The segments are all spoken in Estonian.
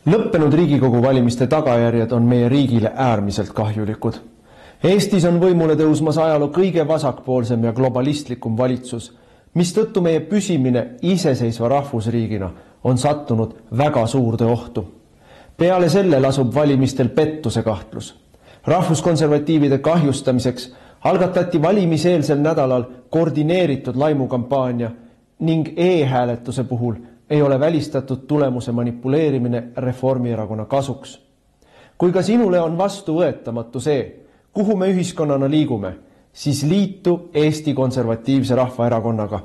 Lõppenud Riigikogu valimiste tagajärjed on meie riigile äärmiselt kahjulikud. Eestis on võimule tõusmas ajaloo kõige vasakpoolsem ja globalistlikum valitsus, mistõttu meie püsimine iseseisva rahvusriigina on sattunud väga suurde ohtu. Peale selle lasub valimistel pettuse kahtlus. Rahvuskonservatiivide kahjustamiseks algatati valimiseelsel nädalal koordineeritud laimukampaania ning e-hääletuse puhul ei ole välistatud tulemuse manipuleerimine Reformierakonna kasuks. Kui ka sinule on vastuvõetamatu see, kuhu me ühiskonnana liigume, siis liitu Eesti Konservatiivse Rahvaerakonnaga.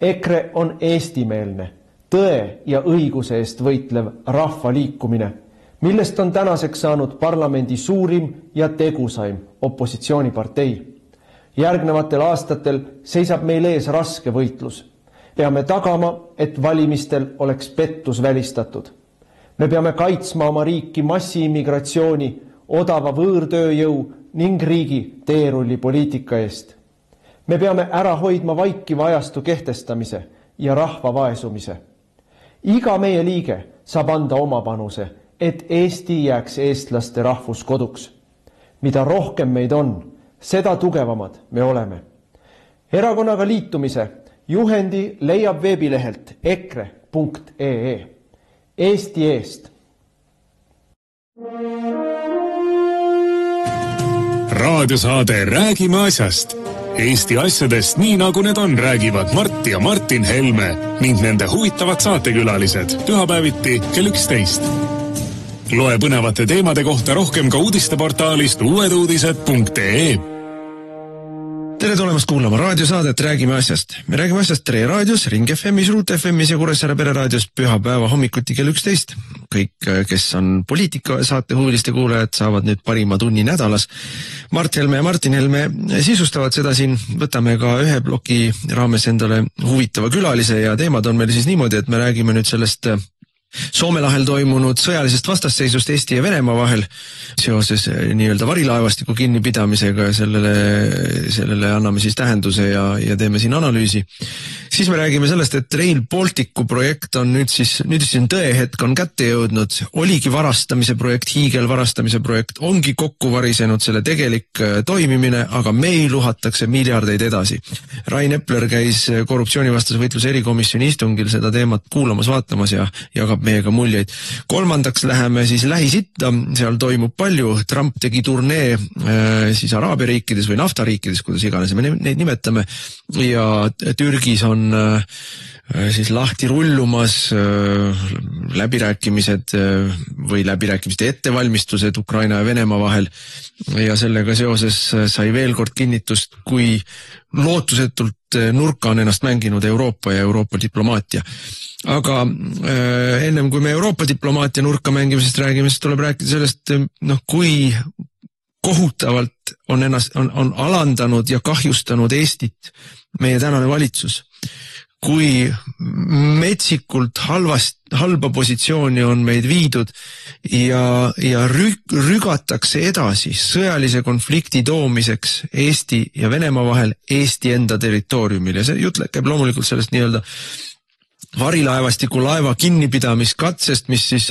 EKRE on eestimeelne, tõe ja õiguse eest võitlev rahvaliikumine, millest on tänaseks saanud parlamendi suurim ja tegusaim opositsioonipartei. Järgnevatel aastatel seisab meil ees raske võitlus. Peame tagama, et valimistel oleks pettus välistatud. Me peame kaitsma oma riiki massiimmigratsiooni, odava võõrtööjõu ning riigi teerullipoliitika eest. Me peame ära hoidma vaikiva ajastu kehtestamise ja rahva vaesumise. Iga meie liige saab anda oma panuse, et Eesti jääks eestlaste rahvuskoduks. Mida rohkem meid on, seda tugevamad me oleme. Erakonnaga liitumise juhendi leiab veebilehelt ekre.ee. Eesti eest. Raadiosaade Räägime asjast. Eesti asjadest nii nagu need on, räägivad Mart ja Martin Helme ning nende huvitavad saatekülalised pühapäeviti kell 11. Loe põnevate teemade kohta rohkem ka uudisteportaalist uueduudised.ee. Tere tulemast kuulama raadiosaadet Räägime asjast. Me räägime asjast Tre raadios, Ring FM'is, Ruut FM'is ja Kuressaare pereraadios pühapäeva hommikuti kell 11. Kõik, kes on poliitika saate huviliste kuulajad, saavad nüüd parima tunni nädalas. Mart Helme ja Martin Helme sisustavad seda siin. Võtame ka ühe ploki raames endale huvitava külalise ja teemad on meil siis niimoodi, et me räägime nüüd sellest Soome lahel toimunud sõjalisest vastasseisust Eesti ja Venemaa vahel seoses nii-öelda varilaevastiku kinnipidamisega ja sellele anname siis tähenduse ja teeme siin analüüsi. Siis me räägime sellest, et Rail Balticu projekt on nüüd siis tõehetk on kätte jõudnud. Oligi varastamise projekt, hiigelvarastamise projekt, ongi kokku varisenud selle tegelik toimimine, aga meil uhatakse miljardeid edasi. Rain Epler käis korruptsioonivastase võitluse erikomisjoni istungil seda teemat kuulamas, vaatamas ja jagab meiega muljeid. Kolmandaks läheme siis Lähis-Itta, seal toimub palju. Trump tegi turnee siis Araabia riikides või naftariikides, kuidas iganes me neid nimetame, ja Türgis on siis lahti rullumas läbirääkimised või läbirääkimiste ettevalmistused Ukraina ja Venemaa vahel ja sellega seoses sai veel kord kinnitust, kui lootusetult nurka on ennast mänginud Euroopa ja Euroopa diplomaatia. Aga ennem kui me Euroopa diplomaatia nurka mängimisest räägime, siis tuleb rääkida sellest, kui kohutavalt on alandanud ja kahjustanud Eestit meie tänane valitsus. Kui metsikult halba positsiooni on meid viidud ja rügatakse edasi sõjalise konflikti toomiseks Eesti ja Venemaa vahel Eesti enda territooriumil. Ja see jutt käib loomulikult sellest nii-öelda varilaevastiku laeva kinnipidamiskatsest, mis siis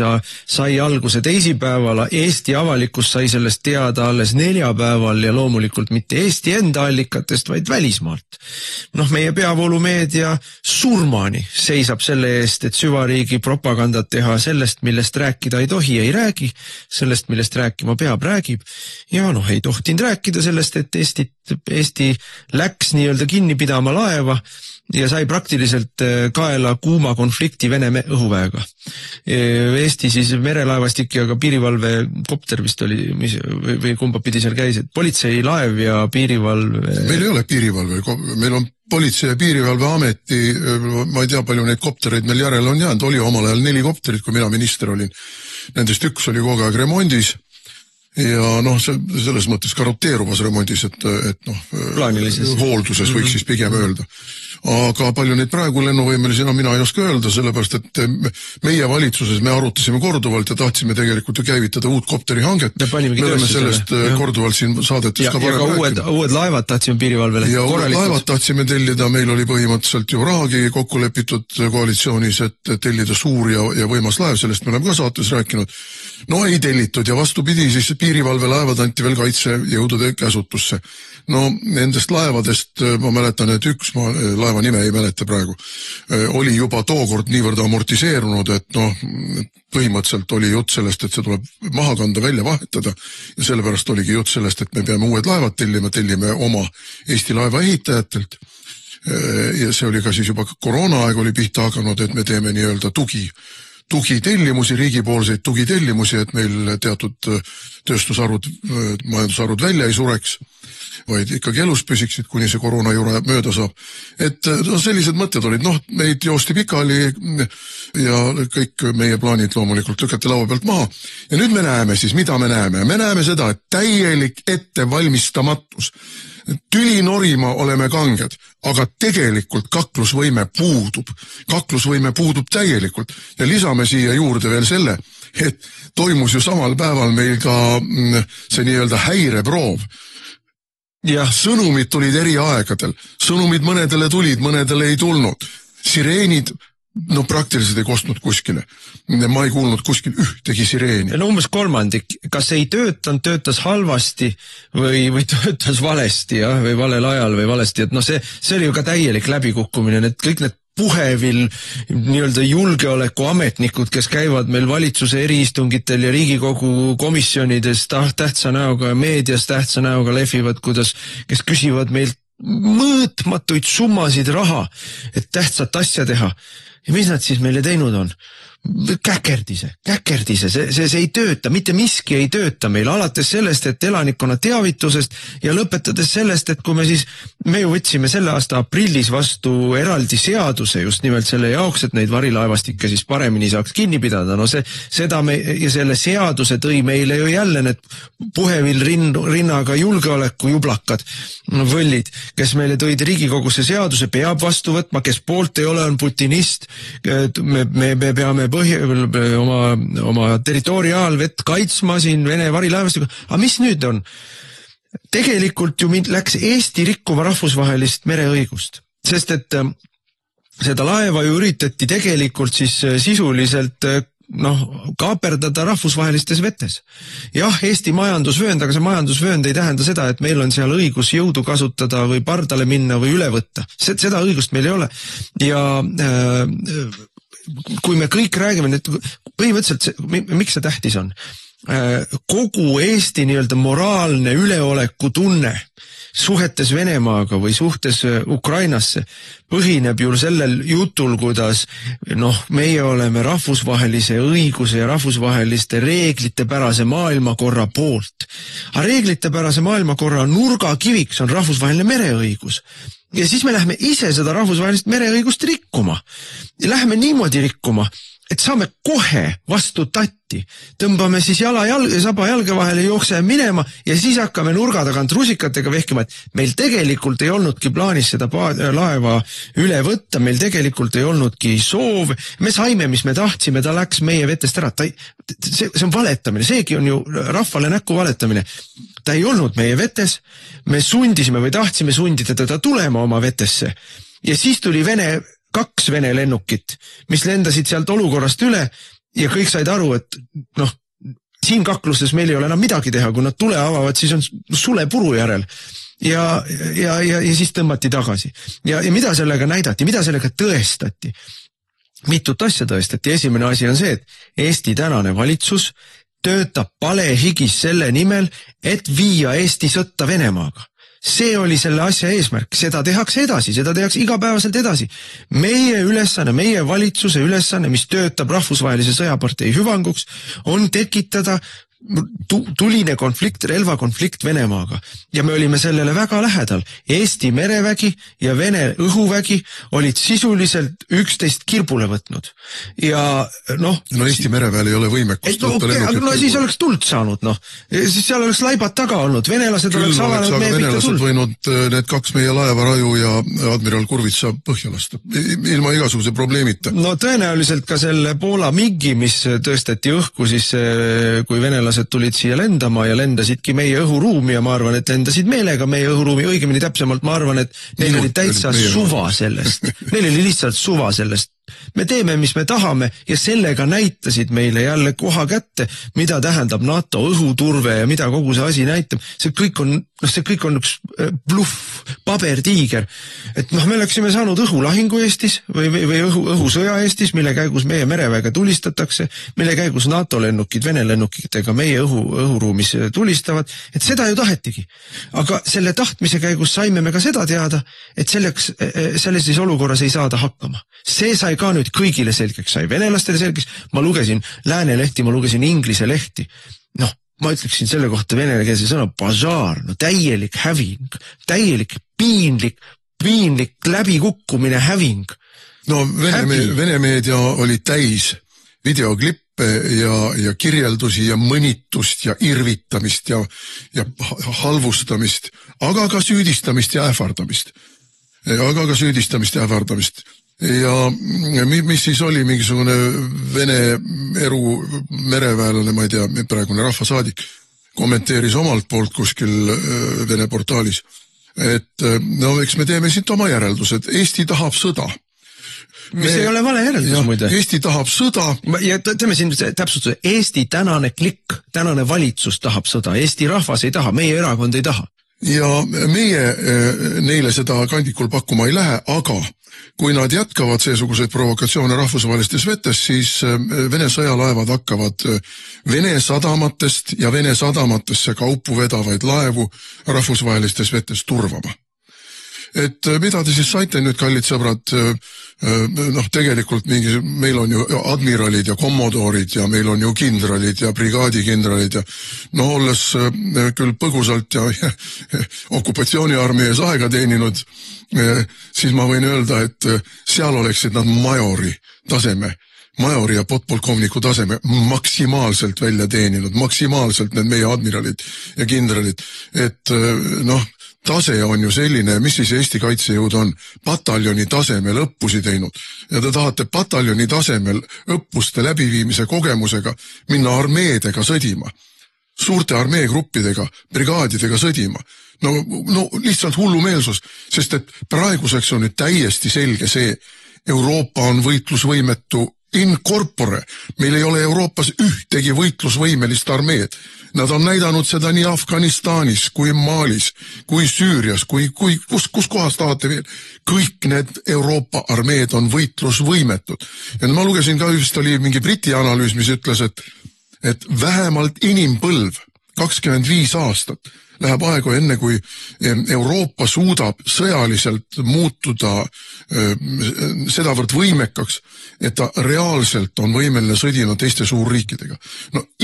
sai alguse teisipäeval. Eesti avalikkus sai sellest teada alles neljapäeval ja loomulikult mitte Eesti enda allikatest, vaid välismaalt. Meie peavoolumeedia surmani seisab selle eest, et süvariigi propagandat teha sellest, millest rääkida ei tohi, ei räägi, sellest, millest rääkima peab, räägib. Ja ei tohtinud rääkida sellest, et Eesti läks nii-öelda kinni pidama laeva ja sai praktiliselt kaela kuuma konflikti Vene õhuväega. Eesti siis merelaevastik ja ka piirivalve kopter vist oli, või kumba pidi seal käis, et politseilaev ja piirivalve... Meil ei ole piirivalve, meil on politsei- ja piirivalveameti, ma ei tea palju neid koptereid meil järele on jäänud, oli omal ajal 4 kopterit, kui mina minister olin. Nendest üks oli kogu aeg remondis ja noh, selles mõttes ka roteeruvas remondis, et hoolduses võiks siis pigem öelda. Aga palju neid praegu lennuvõimelisi, mina ei oska öelda, sellepärast, et meie valitsuses me arutasime korduvalt ja tahtsime tegelikult ju käivitada uut kopterihanget. Me oleme sellest korduvalt siin saadetes ka varem rääkinud. Uued laevad tahtsime piirivalvele. Ja uued laevad tahtsime tellida, meil oli põhimõtteliselt ju rahagi kokku lepitud koalitsioonis, et tellida suur ja võimas laev, sellest me oleme ka saates rääkinud. No ei tellitud ja vastupidi, siis piirivalvelaevad anti veel kaitsejõudude käsutusse. No nendest laevadest ma mäletan, et üks laeva nime ei mäleta praegu, oli juba tookord niivõrd amortiseerunud, et põhimõtteliselt oli jutt sellest, et see tuleb maha kanda, välja vahetada ja sellepärast oligi jutt sellest, et me peame uued laevad tellime oma Eesti laeva ehitajatelt. Ja see oli ka siis juba koroonaaeg oli pihta hakanud, et me teeme nii-öelda tugitellimusi, riigipoolseid tugitellimusi, et meil teatud tööstusharud, majandusharud välja ei sureks, vaid ikkagi elus püsiksid, kuni see koroonajura mööda saab. Et sellised mõtted olid, meid joosti pikali ja kõik meie plaanid loomulikult lükati laua pealt maha. Ja nüüd me näeme siis, mida me näeme? Me näeme seda, et täielik ettevalmistamatus. Tüli norima oleme kanged, aga tegelikult kaklusvõime puudub. Kaklusvõime puudub täielikult ja lisame siia juurde veel selle, et toimus ju samal päeval meil ka see nii-öelda häireproov. Ja sõnumid tulid eri aegadel. Sõnumid mõnedele tulid, mõnedele ei tulnud. Sireenid praktiliselt ei kostnud kuskile. Ma ei kuulnud kuskil ühtegi sireeni. Umbes kolmandik. Kas ei töötas halvasti või töötas valesti, või valel ajal või valesti. Et see oli ju ka täielik läbikukkumine. Kõik need puhevil nii-öelda julgeolekuametnikud, kes käivad meil valitsuse eriistungitel ja Riigikogu komisjonides tähtsa näoga ja meedias tähtsa näoga lehvivad, kes küsivad meilt mõõtmatuid summasid raha, et tähtsat asja teha. Ja mis nad siis meile teinud on? Käkerdise, see ei tööta, mitte miski ei tööta meil, alates sellest, et elanikkonna teavitusest ja lõpetades sellest, et kui me ju võtsime selle aasta aprillis vastu eraldi seaduse just nimelt selle jaoks, et neid varilaevastikke siis paremini saaks kinni pidada, ja selle seaduse tõi meile ju jälle need puhevil rinnaga julgeoleku jublakad, võllid, kes meile tõid Riigikogusse seaduse, peab vastu võtma, kes poolt ei ole, on putinist, me peame oma territoriaalvett kaitsma siin Vene varilaevastiga. Aga mis nüüd on? Tegelikult ju läks Eesti rikkuma rahvusvahelist mereõigust, sest et seda laeva ju üritati tegelikult siis sisuliselt kaaperdada rahvusvahelistes vetes. Jah, Eesti majandusvöönd, aga see majandusvöönd ei tähenda seda, et meil on seal õigus jõudu kasutada või pardale minna või üle võtta. Seda õigust meil ei ole. Ja kui me kõik räägime, et põhimõtteliselt, miks see tähtis on? Kogu Eesti nii-öelda moraalne üleoleku tunne suhetes Venemaaga või suhtes Ukrainasse põhineb ju sellel jutul, kuidas meie oleme rahvusvahelise õiguse ja rahvusvaheliste reeglitepärase maailmakorra poolt. Aga reeglitepärase maailmakorra nurgakiviks on rahvusvaheline mereõigus. Ja siis me lähme ise seda rahvusvahelist mereõigust rikkuma. Ja lähme niimoodi rikkuma, et saame kohe vastu tatti. Tõmbame siis saba jalge vahele, jookseme minema ja siis hakkame nurga tagant rusikatega vehkima, et meil tegelikult ei olnudki plaanis seda laeva üle võtta, meil tegelikult ei olnudki soov, me saime, mis me tahtsime, ta läks meie vetest ära. See on valetamine, seegi on ju rahvale näkku valetamine. Ta ei olnud meie vetes, me sundisime või tahtsime sundida teda tulema oma vetesse ja siis tuli 2 Vene lennukit, mis lendasid sealt olukorrast üle ja kõik said aru, et siin kakluses meil ei ole enam midagi teha, kui nad tule avavad, siis on sule puru järel ja siis tõmmati tagasi. Ja mida sellega näidati, mida sellega tõestati? Mitut asja tõestati. Esimene asi on see, et Eesti tänane valitsus töötab palehigis selle nimel, et viia Eesti sõtta Venemaaga. See oli selle asja eesmärk, seda tehakse edasi, seda tehakse igapäevaselt edasi. Meie ülesanne, meie valitsuse ülesanne, mis töötab rahvusvahelise sõjapartei hüvanguks, on tekitada tuline konflikt, relvakonflikt Venemaaga ja me olime sellele väga lähedal. Eesti merevägi ja Vene õhuvägi olid sisuliselt üksteist kirbule võtnud ja No Eesti mereväel ei ole võimekust no siis oleks tuld saanud, siis seal oleks laibad taga olnud, venelased oleks avanud meie mitte tuld. Võinud need 2 meie laeva Raju ja admiral Kurvitsa põhja lasta, ilma igasuguse probleemita. No tõenäoliselt ka selle Poola Migi, mis tõsteti õhku siis, kui venelased tulid siia lendama ja lendasidki meie õhuruumi ja ma arvan, et lendasid meelega meie õhuruumi, õigemini täpsemalt ma arvan, et neil oli täitsa suva sellest. Neil oli lihtsalt suva sellest. Me teeme, mis me tahame ja sellega näitasid meile jälle koha kätte, mida tähendab NATO õhuturve ja mida kogu see asi näitab. See kõik on üks bluff, pabertiiger. Et me oleksime saanud õhulahingu Eestis või õhusõja Eestis, mille käigus meie mereväega tulistatakse, mille käigus NATO lennukid Vene lennukitega meie õhuruumis tulistavad, et seda ju tahetigi. Aga selle tahtmise käigus saime me ka seda teada, et selles olukorras ei saada hakkama. See sai ka nüüd kõigile selgeks, sai venelastele selgeks, ma lugesin lääne lehti, ma lugesin inglise lehti. Ma ütleksin selle kohta venekeelse sõna bažaar, täielik häving, täielik piinlik läbikukkumine häving. No Vene meedia oli täis videoklippe ja kirjeldusi ja mõnitust ja irvitamist ja halvustamist, aga ka süüdistamist ja ähvardamist. Ja mis siis oli mingisugune Vene eru mereväelane, ma ei tea, praegune rahvasaadik, kommenteeris omalt poolt kuskil Vene portaalis, et eks me teeme siit oma järeldused. Eesti tahab sõda. Mis ei ole vale järeldus muide. Eesti tahab sõda. Ja teeme siin täpsustuse. Eesti tänane klikk, tänane valitsus tahab sõda. Eesti rahvas ei taha, meie erakond ei taha. Ja meie neile seda kandikul pakkuma ei lähe, aga kui nad jätkavad seesuguseid provokatsioone rahvusvahelistes vetes, siis Vene sõjalaevad hakkavad Vene sadamatest ja Vene sadamatesse kaupu vedavaid laevu rahvusvahelistes vetes turvama. Et mida te siis saite nüüd, kallid sõbrad, tegelikult meil on ju admiralid ja kommodoorid ja meil on ju kindralid ja brigaadikindralid ja olles küll põgusalt ja okupatsiooniarmees aega teeninud, siis ma võin öelda, et seal oleksid nad majori ja podpolkovniku taseme maksimaalselt välja teeninud, maksimaalselt need meie admiralid ja kindralid, et tase on ju selline, mis siis Eesti kaitsejõud on pataljoni tasemel õppusi teinud ja te tahate pataljoni tasemel õppuste läbiviimise kogemusega minna armeedega sõdima, suurte armeegruppidega, brigaadidega sõdima. No lihtsalt hullumeelsus, sest et praeguseks on nüüd täiesti selge see, Euroopa on võitlusvõimetu in corpore, meil ei ole Euroopas ühtegi võitlusvõimelist armeed. Nad on näidanud seda nii Afganistanis, kui Malis, kui Süürias, kus kohas tahate veel. Kõik need Euroopa armeed on võitlusvõimetud. Ja ma lugesin ka, just oli mingi Briti analüüs, mis ütles, et vähemalt inimpõlv, 25 aastat, läheb aega enne, kui Euroopa suudab sõjaliselt muutuda sedavõrd võimekaks, et ta reaalselt on võimeline sõdima teiste suurriikidega.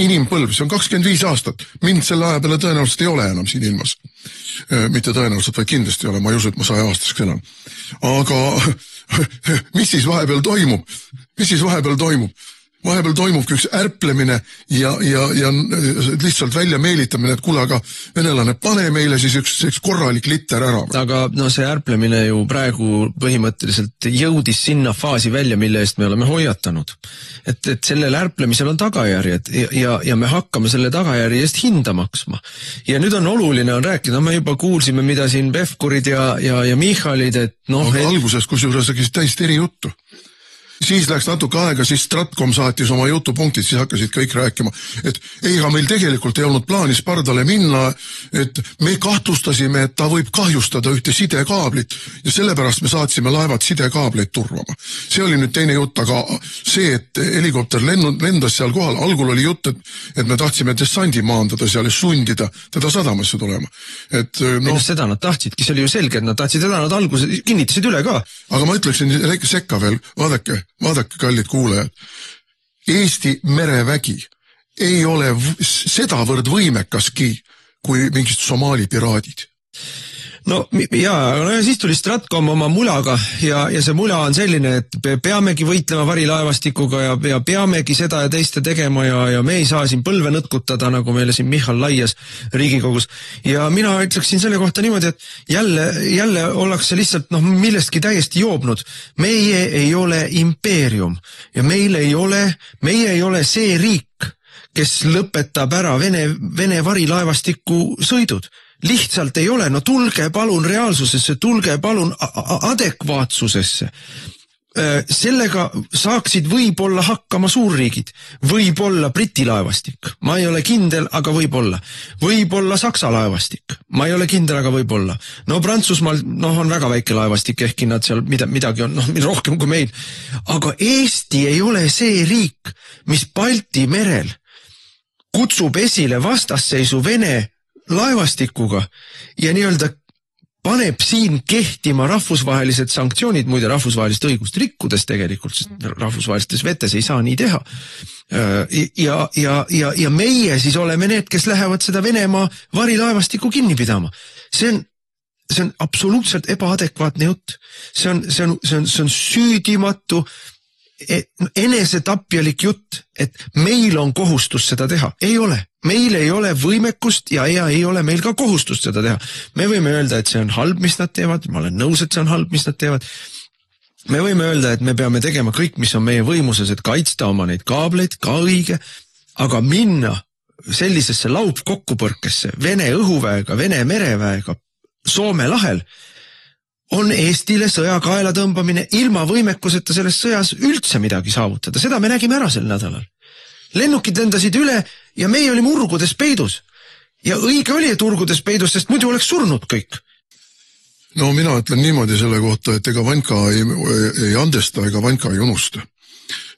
Inimpõlv, see on 25 aastat. Mind selle aja peale tõenäoliselt ei ole enam siin ilmas. Mitte tõenäoliselt, vaid kindlasti ei ole. Ma ei usu, et ma 100-aastaseks enam. Aga mis siis vahepeal toimub? Vahepeal toimubki üks ärplemine ja lihtsalt välja meelitamine, et kuule, aga venelane, pane meile siis üks korralik liter ära. Aga see ärplemine ju praegu põhimõtteliselt jõudis sinna faasi välja, mille eest me oleme hoiatanud. Et sellel ärplemisel on tagajärjed ja me hakkame selle tagajärje eest hinda maksma. Ja nüüd on oluline rääkida, me juba kuulsime, mida siin Pevkurid ja Michalid, et aga alguses kusjuures täiesti eri juttu. Siis läks natuke aega, siis Stratcom saatis oma jutupunktid, siis hakkasid kõik rääkima, et eiga meil tegelikult ei olnud plaanis pardale minna, et me kahtlustasime, et ta võib kahjustada ühte sidekaablit ja sellepärast me saatsime laevad sidekaableid turvama. See oli nüüd teine jutt, aga see, et helikopter lendas seal kohal, algul oli jutt, et me tahtsime dessandi maandada seal ja sundida teda sadamasse tulema. Seda nad tahtsidki, see oli ju selge, et nad tahtsid seda, nad alguses kinnitasid üle ka. Aga ma ütleksin sekka veel, vaadake, kallid kuulajad. Eesti merevägi ei ole sedavõrd võimekaski kui mingid Somaali piraadid. No siis tuli Stratcom oma mulaga ja see mula on selline, et peamegi võitlema varilaevastikuga ja peamegi seda ja teiste tegema ja me ei saa siin põlve nõtkutada, nagu meile siin Michal laias Riigikogus. Ja mina ütleksin selle kohta niimoodi, et jälle ollakse lihtsalt millestki täiesti joobnud. Meie ei ole impeerium ja meie ei ole see riik, kes lõpetab ära Vene varilaevastiku sõidud. Lihtsalt ei ole, tulge palun reaalsusesse, tulge palun adekvaatsusesse. Sellega saaksid võib-olla hakkama suurriigid, võib-olla Briti laevastik, ma ei ole kindel, aga võib-olla Saksa laevastik, ma ei ole kindel, aga võib-olla. Prantsusmaal on väga väike laevastik, ehkki nad seal midagi on rohkem kui meil, aga Eesti ei ole see riik, mis Balti merel kutsub esile vastasseisu Vene laevastikuga ja nii-öelda paneb siin kehtima rahvusvahelised sanktsioonid, muide rahvusvahelist õigust rikkudes tegelikult, sest rahvusvahelistes vetes ei saa nii teha. Ja meie siis oleme need, kes lähevad seda Venemaa varilaevastikku kinni pidama. See on absoluutselt ebaadekvaatne jutt. See on süüdimatu, enesetapjalik jutt, et meil on kohustus seda teha. Ei ole. Meil ei ole võimekust ja ei ole meil ka kohustust seda teha. Me võime öelda, et see on halb, mis nad teevad. Ma olen nõus, et see on halb, mis nad teevad. Me võime öelda, et me peame tegema kõik, mis on meie võimuses, et kaitsta oma neid kaableid, ka õige, aga minna sellisesse laupkokkupõrkesse Vene õhuväega, Vene mereväega Soome lahel on Eestile sõja kaela tõmbamine ilma võimekuseta selles sõjas üldse midagi saavutada. Seda me nägime ära sel nädalal. Lennukid lendasid üle ja meie oli urgudes peidus. Ja õige oli, et urgudes peidus, sest muidu oleks surnud kõik. No mina ütlen niimoodi selle kohta, et ega Vanka ei andesta, ega Vanka ei unusta.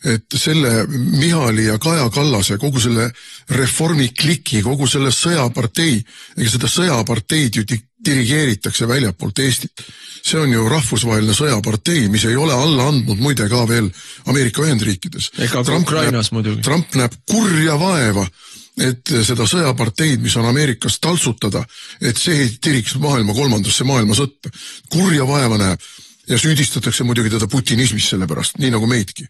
Et selle Michali ja Kaja Kallase, kogu selle reformi kliki, kogu selle sõjapartei, ega seda sõjaparteid ju dirigeeritakse väljapoolt Eestit. See on ju rahvusvaheline sõjapartei, mis ei ole alla andnud muide ka veel Ameerika Ühendriikides. Ega Ukrainas muidugi. Trump näeb kurja vaeva, et seda sõjaparteid, mis on Ameerikas taltsutada, et see ei tiriks kolmandasse maailmasõtta. Kurja vaeva näeb. Ja süüdistatakse muidugi teda putinismis selle pärast, nii nagu meidki.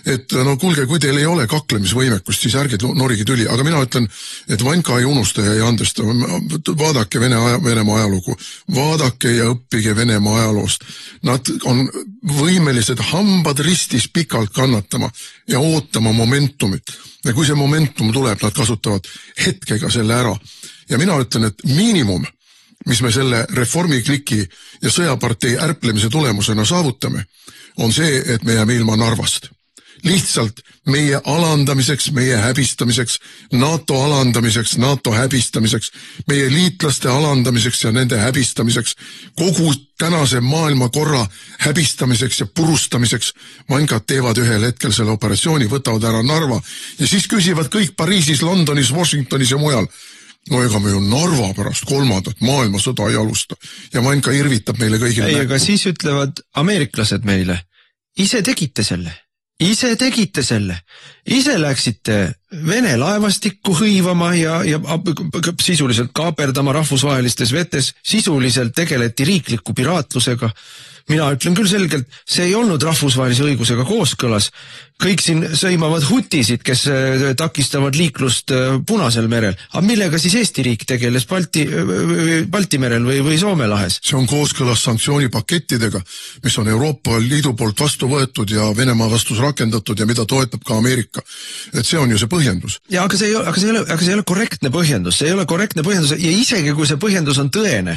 Et kuulge, kui teil ei ole kaklemisvõimekust, siis ärge norigi tüli. Aga mina ütlen, et Vanka ei unusta ja ei andesta. Vaadake Venemaa ajalugu. Vaadake ja õppige Venemaa ajaloost. Nad on võimelised hambad ristis pikalt kannatama ja ootama momentumit. Ja kui see momentum tuleb, nad kasutavad hetkega selle ära. Ja mina ütlen, et miinimum, mis me selle reformikliki ja sõjapartei ärplemise tulemusena saavutame, on see, et me jääme ilma Narvast. Lihtsalt meie alandamiseks, meie häbistamiseks, NATO alandamiseks, NATO häbistamiseks, meie liitlaste alandamiseks ja nende häbistamiseks, kogu tänase maailmakorra häbistamiseks ja purustamiseks. Vankad teevad ühel hetkel selle operatsiooni, võtavad ära Narva ja siis küsivad kõik Pariisis, Londonis, Washingtonis ja mujal. No ega me ju Narva pärast 3. maailmasõda ei alusta ja Vanka irvitab meile kõigile näkku. Aga siis ütlevad ameeriklased meile, ise tegite selle, ise läksite Vene laevastikku hõivama ja sisuliselt kaaperdama rahvusvahelistes vetes, sisuliselt tegeleti riikliku piraatlusega. Mina ütlen küll selgelt, see ei olnud rahvusvahelise õigusega kooskõlas. Kõik siin sõimavad hutisid, kes takistavad liiklust Punasel merel. Aga millega siis Eesti riik tegeles Balti merel või Soome lahes? See on kooskõlas sanktsioonipakettidega, mis on Euroopa Liidu poolt vastu võetud ja Venemaa vastus rakendatud ja mida toetab ka Ameerika. Et see on ju see põhjendus. Ja, aga see ei ole korrektne põhjendus. See ei ole korrektne põhjendus ja isegi kui see põhjendus on tõene,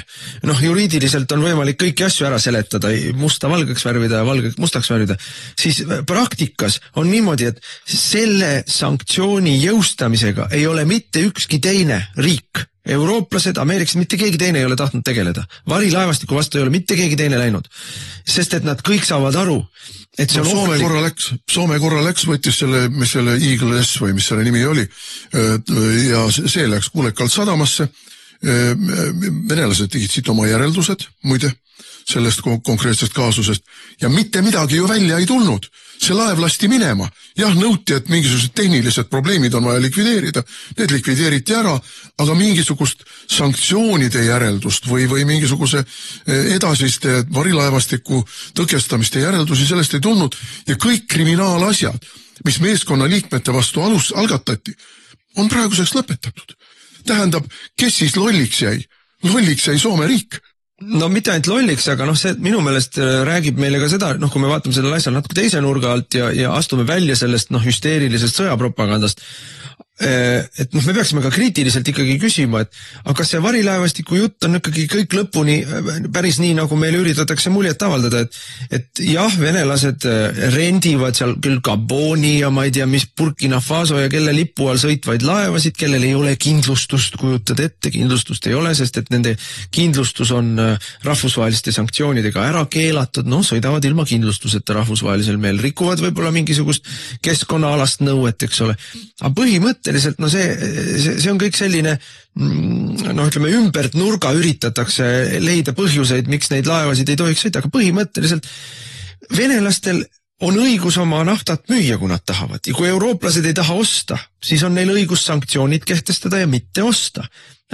juriidiliselt on võimalik kõiki asju ära seletada, musta valgeks värvida ja valgeks mustaks värvida, siis praktikas on niimoodi, et selle sanktsiooni jõustamisega ei ole mitte ükski teine riik, eurooplased, ameeriklased, mitte keegi teine ei ole tahtnud tegeleda. Varilaevastiku vastu ei ole mitte keegi teine läinud, sest et nad kõik saavad aru, et see on ohtlik. Soome korra läks, võttis selle Eagle S või mis selle nimi oli ja see läks kuulekalt sadamasse. Venelased tegid siit oma järeldused, muide. sellest konkreetsest kaasusest ja mitte midagi ju välja ei tulnud. See laev lasti minema. Jah, nõuti, et mingisugused tehnilised probleemid on vaja likvideerida. Need likvideeriti ära, aga mingisugust sanktsioonide järeldust või mingisuguse edasiste varilaevastiku tõkestamiste järeldusi sellest ei tulnud ja kõik kriminaalasjad, mis meeskonna liikmete vastu algatati, on praeguseks lõpetatud. Tähendab, kes siis lolliks jäi? Lolliks jäi Soome riik. No mitte ainult lolliks, aga see minu meelest räägib meile ka seda, kui me vaatame sellele asjale natuke teise nurga alt ja astume välja sellest hüsteerilisest sõjapropagandast, et me peaksime ka kriitiliselt ikkagi küsima, et aga kas see varilaevastiku jutt on ikkagi kõik lõpuni päris nii, nagu meile üritatakse muljet avaldada, et jah, venelased rendivad seal küll Gaboni ja ma ei tea, mis Burkina Faso ja kelle lipu all sõitvaid laevasid, kellel ei ole kindlustust, kujutad ette, kindlustust ei ole, sest et nende kindlustus on rahvusvaheliste sanktsioonidega ära keelatud, sõidavad ilma kindlustuseta rahvusvahelisel meel, rikuvad võib-olla mingisugust keskkonnaalast nõuet, eks ole, aga põhimõtteliselt see on kõik selline, ütleme, ümbert nurga üritatakse leida põhjuseid, miks neid laevasid ei tohiks sõita, aga põhimõtteliselt venelastel on õigus oma naftat müüa, kui nad tahavad. Ja kui eurooplased ei taha osta, siis on neil õigus sanktsioonid kehtestada ja mitte osta.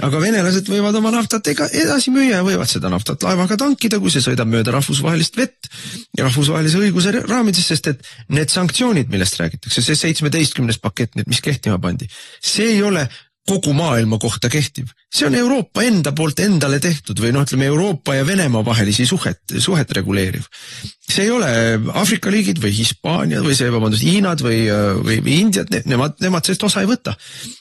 Aga venelased võivad oma naftat edasi müüa ja võivad seda naftat laevaga tankida, kui see sõidab mööda rahvusvahelist vett ja rahvusvahelise õiguse raamides, sest et need sanktsioonid, millest räägitakse, see 17. pakett, mis kehtima pandi, see ei ole kogu maailma kohta kehtiv. See on Euroopa enda poolt endale tehtud või ütleme Euroopa ja Venemaa vahelisi suhet reguleeriv. See ei ole Afrika riigid või Hispaania või Hiinad või Indiad, nemad sellest osa ei võta.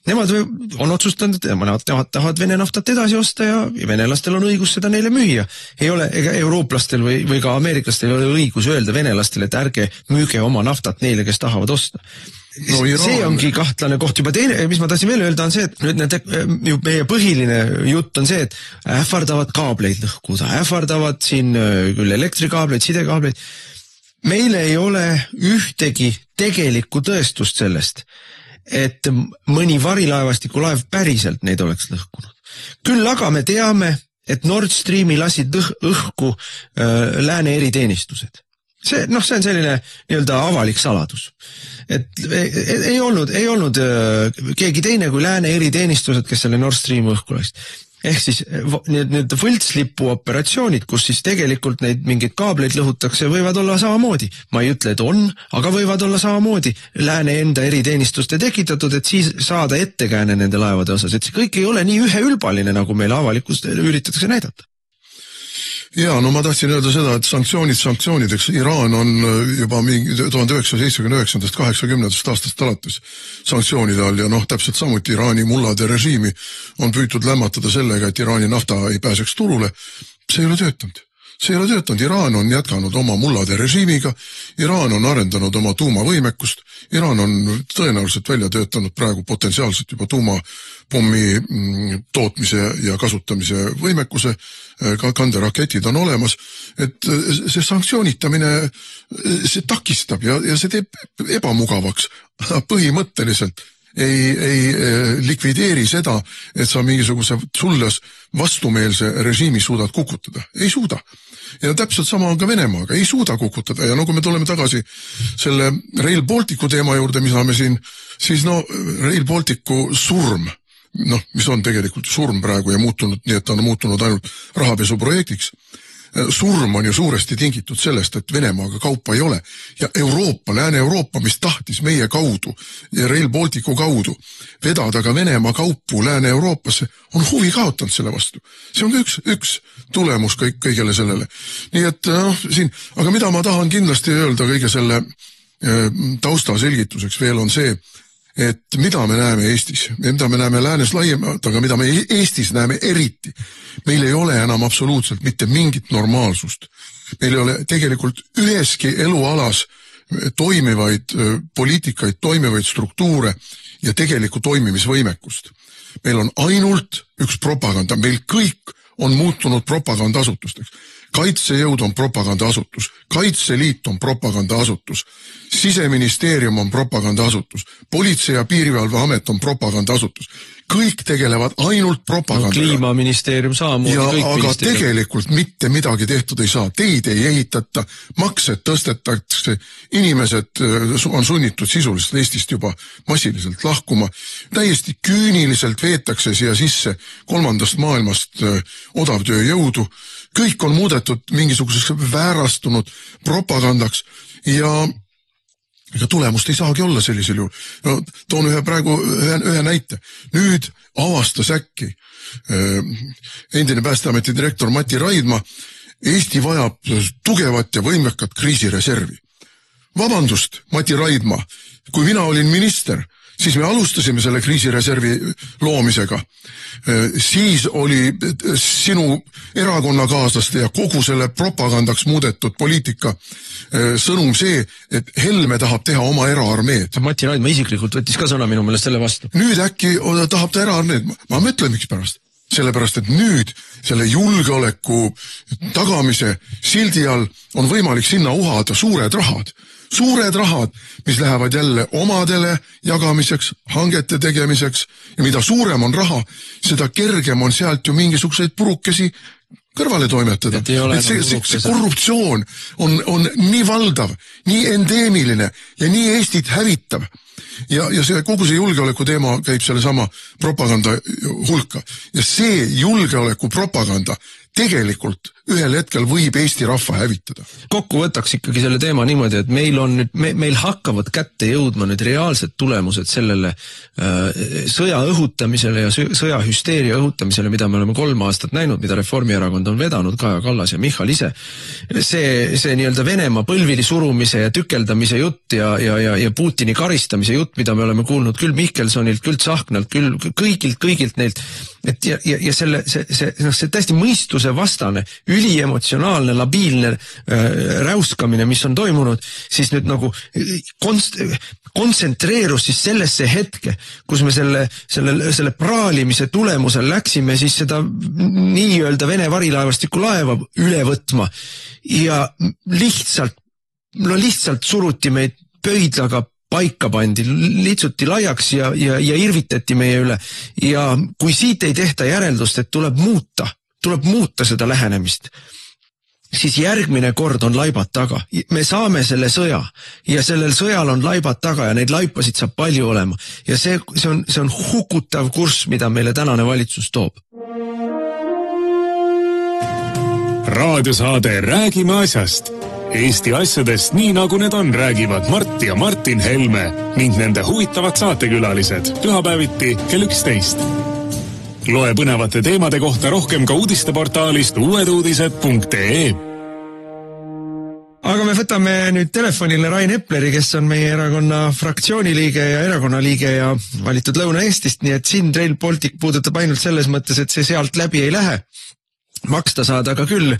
Nemad on otsustanud, et nemad tahavad Vene naftat edasi osta ja venelastel on õigus seda neile müüa. Ei ole ega eurooplastel või ka ameeriklastel ei ole õigus öelda venelastele, et ärge müüge oma naftat neile, kes tahavad osta. No, see ongi kahtlane koht juba teine, mis ma tahtsin veel öelda on see, et nüüd meie põhiline jutt on see, et ähvardavad kaableid lõhkuda, ähvardavad siin küll elektrikaableid, sidekaableid. Meil ei ole ühtegi tegelikku tõestust sellest, et mõni varilaevastiku laev päriselt neid oleks lõhkunud. Küll aga me teame, et Nord Streami lasid õhku lääne eriteenistused. See on selline nii-öelda avalik saladus. Et ei olnud keegi teine kui lääne eriteenistused, kes selle Nord Stream õhku läks. Ehk siis need võltslipu operatsioonid, kus siis tegelikult neid mingeid kaableid lõhutakse, võivad olla samamoodi. Ma ei ütle, et on, aga võivad olla samamoodi lääne enda eriteenistuste tekitatud, et siis saada ettekääne nende laevade osas. Et see kõik ei ole nii üheülbaline, nagu meile avalikust üritatakse näidata. Ja, no ma tahtsin öelda seda, et sanktsioonideks Iraan on juba 1979-80 aastast alates sanktsioonide all ja täpselt samuti Iraani mullade režiimi on püütud lämmatada sellega, et Iraani nafta ei pääseks turule. See ei ole töötanud. See ei ole töötanud. Iraan on jätkanud oma mullade režiimiga, Iraan on arendanud oma tuumavõimekust, Iraan on tõenäoliselt välja töötanud praegu potentsiaalselt juba tuumapommi tootmise ja kasutamise võimekuse, ka kanderaketid on olemas, et see sanktsioonitamine, see takistab ja see teeb ebamugavaks põhimõtteliselt. Ei likvideeri seda, et sa mingisuguse sulles vastumeelse režiimi suudad kukutada. Ei suuda. Ja täpselt sama on ka Venemaaga. Ei suuda kukutada. Ja kui me tuleme tagasi selle Rail Balticu teema juurde, mida me siin, siis Rail Balticu surm, mis on tegelikult surm praegu ja muutunud, nii et ta on muutunud ainult rahapesuprojektiks. Surm on ju suuresti tingitud sellest, et Venemaaga kaupa ei ole ja Euroopa, Lääne-Euroopa, mis tahtis meie kaudu ja Rail Balticu kaudu vedada ka Venemaa kaupu Lääne-Euroopasse, on huvi kaotanud selle vastu. See on üks tulemus kõigele sellele. Nii et siin, aga mida ma tahan kindlasti öelda kõige selle tausta selgituseks veel on see, et mida me näeme Eestis, mida me näeme läänes laiemalt, aga mida me Eestis näeme eriti. Meil ei ole enam absoluutselt mitte mingit normaalsust. Meil ei ole tegelikult üheski elualas toimivaid poliitikaid, toimivaid struktuure ja tegelikku toimimisvõimekust. Meil on ainult üks propaganda, meil kõik on muutunud propagandaasutusteks. Kaitsejõud on propagandaasutus, Kaitseliit on propagandaasutus, Siseministeerium on propagandaasutus, Politsei- ja Piirivalveamet on propagandaasutus. Kõik tegelevad ainult propagandaga. Kliimaministeerium samamoodi. Aga tegelikult mitte midagi tehtud ei saa. Teid ei ehitata, maksed tõstetakse, inimesed on sunnitud sisuliselt Eestist juba massiliselt lahkuma. Täiesti küüniliselt veetakse siia sisse kolmandast maailmast odavtööjõudu. Kõik on muudetud mingisuguseks väärastunud propagandaks ja tulemust ei saagi olla sellisel juhul. No, toon ühe näite. Nüüd avastas äkki endine Päästeameti direktor Mati Raidma, Eesti vajab tugevat ja võimekat kriisireservi. Vabandust, Mati Raidma, kui mina olin minister, siis me alustasime selle kriisireservi loomisega. Siis oli sinu erakonnakaaslaste ja kogu selle propagandaks muudetud poliitika sõnum see, et Helme tahab teha oma eraarmeed. Mati Raidma isiklikult võttis ka sõna minu meelest selle vastu. Nüüd äkki tahab ta eraarmeed. Ma mõtlen miks pärast. Sellepärast, et nüüd selle julgeoleku tagamise sildi all on võimalik sinna uhada suured rahad. Suured rahad, mis lähevad jälle omadele jagamiseks, hangete tegemiseks ja mida suurem on raha, seda kergem on sealt ju mingisuguseid purukesi kõrvale toimetada. See korruptsioon on nii valdav, nii endeemiline ja nii Eestit hävitav. Ja kogu see julgeoleku teema käib selle sama propaganda hulka. Ja see julgeoleku propaganda tegelikult ühel hetkel võib Eesti rahva hävitada. Kokku võtaks ikkagi selle teema niimoodi, et meil hakkavad kätte jõudma nüüd reaalsed tulemused sellele sõja õhutamisele ja sõjahüsteeria õhutamisele, mida me oleme 3 aastat näinud, mida Reformierakond on vedanud, Kaja Kallas ja Michal ise. See nii-öelda Venemaa põlvili surumise ja tükeldamise jutt ja Putini karistamise jutt, mida me oleme kuulnud küll Mihkelsonilt, küll Tsahknalt, küll kõigilt neilt. Ja see täiesti mõistuse vastane, üliemotsionaalne, labiilne räuskamine, mis on toimunud, siis nüüd nagu kontsentreerus siis sellesse hetke, kus me selle praalimise tulemusel läksime siis seda nii-öelda Vene varilaevastiku laeva üle võtma ja lihtsalt suruti meid pöidlaga paika pandi, litsuti laiaks ja irvitati meie üle. Ja kui siit ei tehta järeldust, et tuleb muuta seda lähenemist, siis järgmine kord on laibad taga. Me saame selle sõja ja sellel sõjal on laibad taga ja neid laipasid saab palju olema. Ja see on hukutav kurss, mida meile tänane valitsus toob. Raadiosaade Räägime asjast. Eesti asjadest nii nagu need on, räägivad Mart ja Martin Helme ning nende huvitavad saatekülalised pühapäeviti kell 11. Loe põnevate teemade kohta rohkem ka uudisteportaalist uueduudised.ee. Aga me võtame nüüd telefonile Rain Epleri, kes on meie erakonna fraktsiooniliige ja erakonnaliige ja valitud Lõuna-Eestist, nii et siin Rail Baltic puudutab ainult selles mõttes, et see sealt läbi ei lähe. Maksta saada ka küll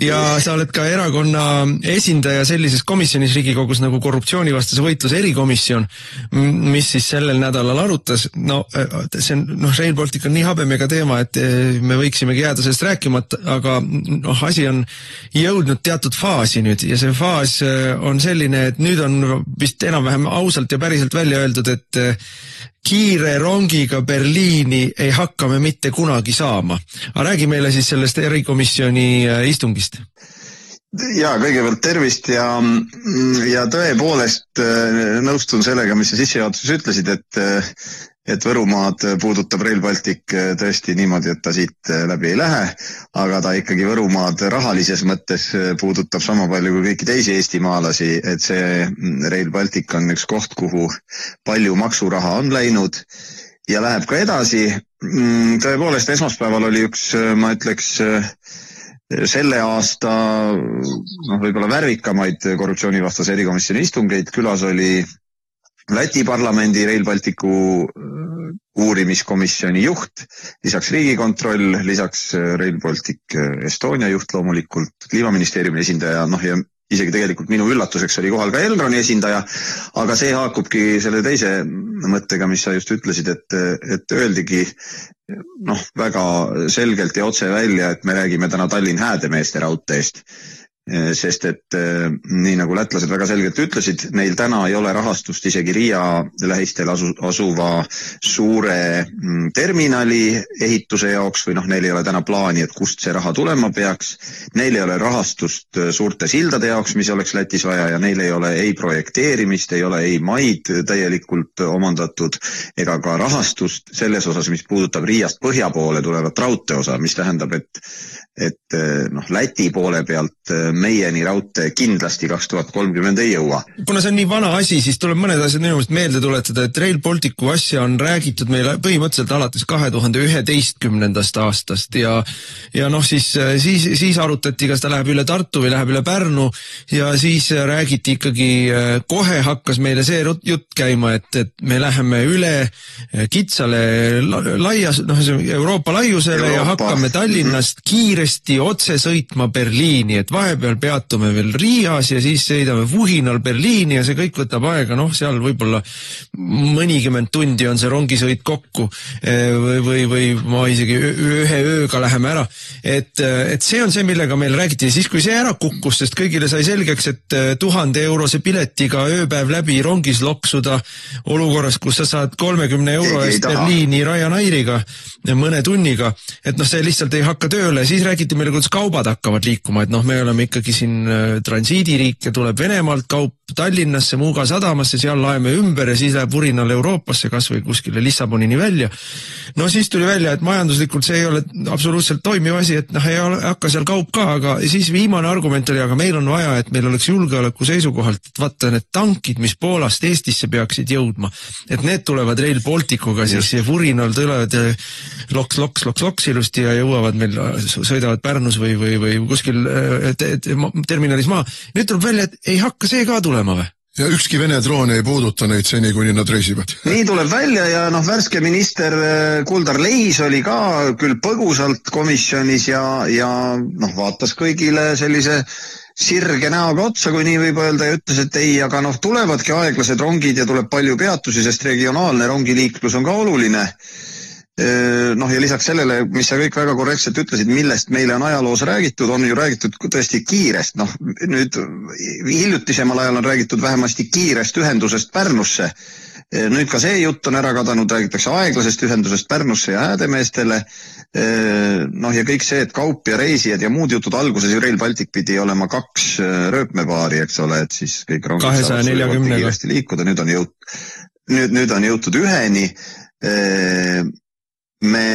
ja sa oled ka erakonna esindaja sellises komisjonis Riigikogus nagu korruptsioonivastase võitluse erikomisjon, mis siis sellel nädalal arutas. Rail Baltic on nii habemega teema, et me võiksimegi jääda sellest rääkimata, aga asi on jõudnud teatud faasi nüüd ja see faas on selline, et nüüd on vist enam-vähem ausalt ja päriselt välja öeldud, et kiire rongiga Berliini ei hakka me mitte kunagi saama. Aga räägi meile siis sellest erikomisjoni istungist. Ja kõigepealt tervist ja tõepoolest nõustun sellega, mis sa sissejuhatuses ütlesid, et Võrumaad puudutab Rail Baltic tõesti niimoodi, et ta siit läbi ei lähe, aga ta ikkagi Võrumaad rahalises mõttes puudutab sama palju kui kõiki teisi eestimaalasi, et see Rail Baltic on üks koht, kuhu palju maksuraha on läinud ja läheb ka edasi. Tõepoolest, esmaspäeval oli üks, ma ütleks, selle aasta võib-olla värvikamaid korruptsioonivastase erikomisjoni istungeid. Külas oli Läti parlamendi Rail Balticu uurimiskomisjoni juht, lisaks Riigikontroll, lisaks Rail Baltic Estonia juht loomulikult, Kliimaministeeriumi esindaja, ja isegi tegelikult minu üllatuseks oli kohal ka Elroni esindaja, aga see haakubki selle teise mõttega, mis sa just ütlesid, et öeldigi väga selgelt ja otse välja, et me räägime täna Tallinn-Häädemeeste raudteest. Sest et nii nagu lätlased väga selgelt ütlesid, neil täna ei ole rahastust isegi Riia lähistel asuva suure terminali ehituse jaoks või neil ei ole täna plaani, et kust see raha tulema peaks. Neil ei ole rahastust suurte sildade jaoks, mis oleks Lätis vaja ja neil ei ole ei projekteerimist, ei ole ei maid täielikult omandatud ega ka rahastust selles osas, mis puudutab Riiast põhja poole tulevat raudtee osa, mis tähendab, et Läti poole pealt meieni raudtee kindlasti 2030 ei jõua. Kuna see on nii vana asi, siis tuleb mõned asjad minu meelest meelde tuletada, et Rail Balticu asja on räägitud meil põhimõtteliselt alates 2011. aastast ja siis arutati, kas ta läheb üle Tartu või läheb üle Pärnu ja siis räägiti ikkagi, kohe hakkas meile see jutt käima, et me läheme üle kitsale Euroopa laiusele ja hakkame Tallinnast kiiresti otse sõitma Berliini, et vahepeal peatume veel Riias ja siis sõidame Vuhinal Berliini ja see kõik võtab aega, seal võib-olla mõnikümmend tundi on see rongisõit kokku või ma isegi ühe ööga läheme ära. Et see on see, millega meil räägiti ja siis, kui see ära kukkus, sest kõigile sai selgeks, et 1000 eurose piletiga ööpäev läbi rongis loksuda olukorras, kus sa saad 30 euro eest Berliini Ryanairiga mõne tunniga, et see lihtsalt ei hakka tööle, siis räägiti meile, kuidas kaubad hakkavad liikuma, et me oleme ikkagi siin transiidiriik ja tuleb Venemaalt kaup Tallinnasse, Muuga sadamasse, seal laeme ümber ja siis läheb vurinal Euroopasse kas või kuskile Lissabonini välja. Siis tuli välja, et majanduslikult see ei ole absoluutselt toimiv asi, et ei hakka seal kaup ka, aga siis viimane argument oli, aga meil on vaja, et meil oleks julgeoleku seisukohalt, et vaata need tankid, mis Poolast Eestisse peaksid jõudma, et need tulevad Rail Balticuga siis ja vurinal tulevad loks ilusti ja jõuavad meil, sõidavad Pärnus või kuskil terminalis maa. Nüüd tuleb välja, et ei hakka see ka tulema või? Ja ükski Vene droon ei puuduta neid seni, kuni nad reisivad. Nii tuleb välja ja värske minister Kuldar Leis oli ka küll põgusalt komisjonis ja vaatas kõigile sellise sirge näoga otsa, kui nii võib öelda, ja ütles, et ei, aga tulevadki aeglased rongid ja tuleb palju peatusi, sest regionaalne rongiliiklus on ka oluline. Ja lisaks sellele, mis sa kõik väga korrektselt ütlesid, millest meile on ajaloos räägitud, on ju räägitud tõesti kiirest. Nüüd hiljutisemal ajal on räägitud vähemasti kiirest ühendusest Pärnusse. Nüüd ka see jutt on ära kadanud, räägitakse aeglasest ühendusest Pärnusse ja Häädemeestele. Ja kõik see, et kaup ja reisijad ja muud jutud alguses ju Rail Baltic pidi olema 2 rööpmepaari, eks ole, et siis kõik rongid saavad kiiresti liikuda. Nüüd on jõutud 1-ni. Me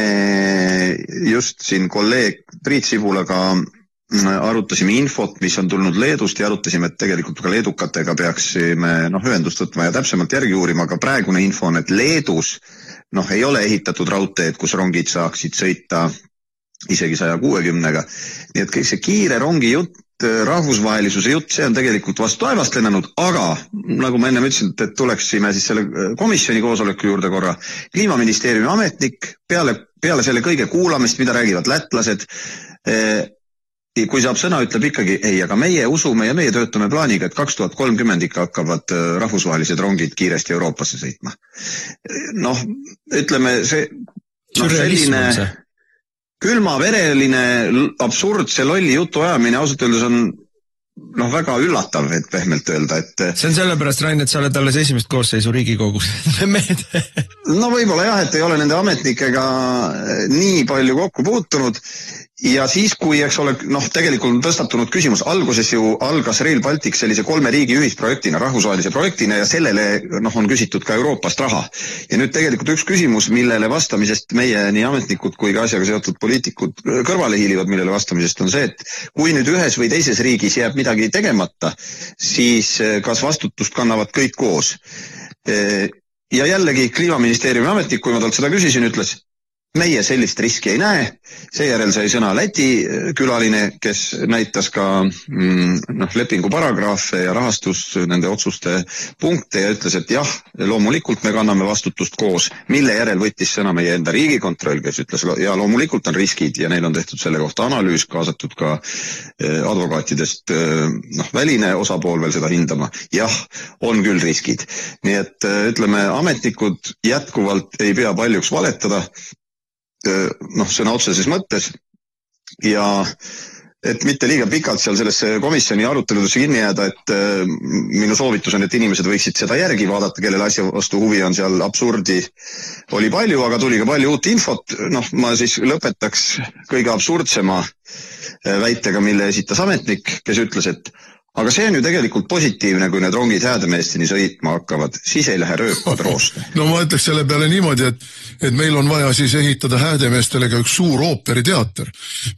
just siin kolleeg Priit Sibulaga arutasime infot, mis on tulnud Leedust ja arutasime, et tegelikult ka leedukatega peaksime ühendust võtma ja täpsemalt järgi uurima, aga praegune info on, et Leedus ei ole ehitatud raudteed, kus rongid saaksid sõita isegi 160-ga. Nii et kõik see kiire rongi jutt, rahvusvahelisuse jutt, see on tegelikult vastu taevast lennanud, aga nagu ma enne ütlesin, et tuleksime siis selle komisjoni koosoleku juurde korra. Kliimaministeeriumi ametnik peale selle kõige kuulamist, mida räägivad lätlased, kui saab sõna, ütleb ikkagi, ei, aga meie usume ja meie töötame plaaniga, et 2030 ikka hakkavad rahvusvahelised rongid kiiresti Euroopasse sõitma. Ütleme, see selline külmavereline, absurdse lolli jutu ajamine ausalt öeldes on väga üllatav, et pehmelt öelda, et see on sellepärast, Rain, et sa oled alles esimest koosseisu Riigikogus. Võib-olla jah, et ei ole nende ametnikega nii palju kokku puutunud ja siis, kui eks ole, tegelikult on tõstatunud küsimus, alguses ju algas Rail Baltic sellise 3 riigi ühisprojektina, rahvusvahelise projektina ja sellele on küsitud ka Euroopast raha. Ja nüüd tegelikult üks küsimus, millele vastamisest meie nii ametnikud kui ka asjaga seotud poliitikud kõrvale hiilivad, millele vastamisest on see, et kui nüüd ühes või teises riigis jääb midagi tegemata, siis kas vastutust kannavad kõik koos. Ja jällegi Kliimaministeeriumi ametnik, kui ma talt seda küsisin, ütles, meie sellist riski ei näe. Seejärel sai sõna Läti külaline, kes näitas ka lepingu paragraafe ja rahastus nende otsuste punkte ja ütles, et jah, loomulikult me kanname vastutust koos, mille järel võttis sõna meie enda riigikontroll, kes ütles, ja loomulikult on riskid ja neil on tehtud selle kohta analüüs, kaasatud ka advokaatidest väline osapool veel seda hindama. Jah, on küll riskid. Nii et ütleme, ametnikud jätkuvalt ei pea paljuks valetada. sõna otseses mõttes ja et mitte liiga pikalt seal sellesse komisjoni aruteludesse kinni jääda, et minu soovitus on, et inimesed võiksid seda järgi vaadata, kellel asja vastu huvi on, seal absurdi oli palju, aga tuli ka palju uut infot. Ma siis lõpetaks kõige absurdsema väitega, mille esitas ametnik, kes ütles, et aga see on ju tegelikult positiivne, kui need rongid Häädemeesteni sõitma hakkavad, siis ei lähe rööpad rooste. No ma ütleks selle peale niimoodi, et meil on vaja siis ehitada Häädemeestele ka üks suur ooperiteater.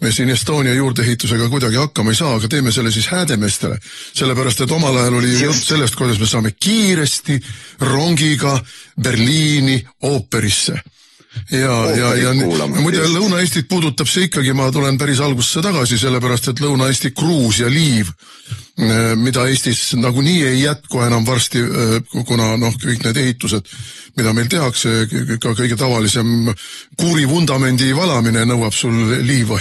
Me siin Estonia juurdeehitusega kuidagi hakkama ei saa, aga teeme selle siis Häädemeestele. Sellepärast, et omal ajal oli jutt sellest, kuidas me saame kiiresti rongiga Berliini ooperisse. Ja muide Lõuna-Eestit puudutab see ikkagi, ma tulen päris algusse tagasi, sellepärast, et Lõuna-Eesti kruus ja liiv, mida Eestis nagunii ei jätku enam varsti, kuna kõik need ehitused, mida meil tehakse, ka kõige tavalisem kuuri vundamendi valamine nõuab sul liiva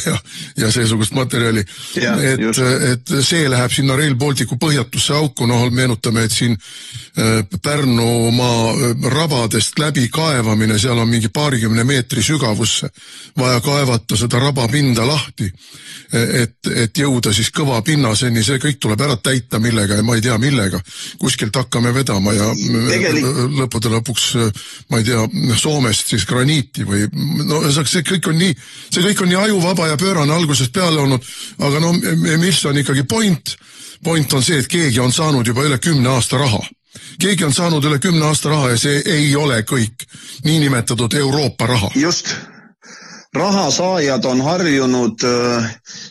ja seesugust materjali. Et see läheb sinna Rail Balticu põhjatusse auku, meenutame, et siin Pärnumaa rabadest läbi kaevamine, seal on mingi 20 meetri sügavusse vaja kaevata seda rabapinda lahti, et jõuda siis kõva pinnaseni, see kõik tuleb ära täita millega ja ma ei tea millega, kuskilt hakkame vedama ja lõppude lõpuks, ma ei tea, Soomest siis graniiti või see kõik on nii ajuvaba ja pöörane algusest peale olnud, aga mis on ikkagi point on see, et keegi on saanud juba üle 10 aasta raha. Keegi on saanud üle 10 aasta raha ja see ei ole kõik niinimetatud Euroopa raha. Just. Rahasaajad on harjunud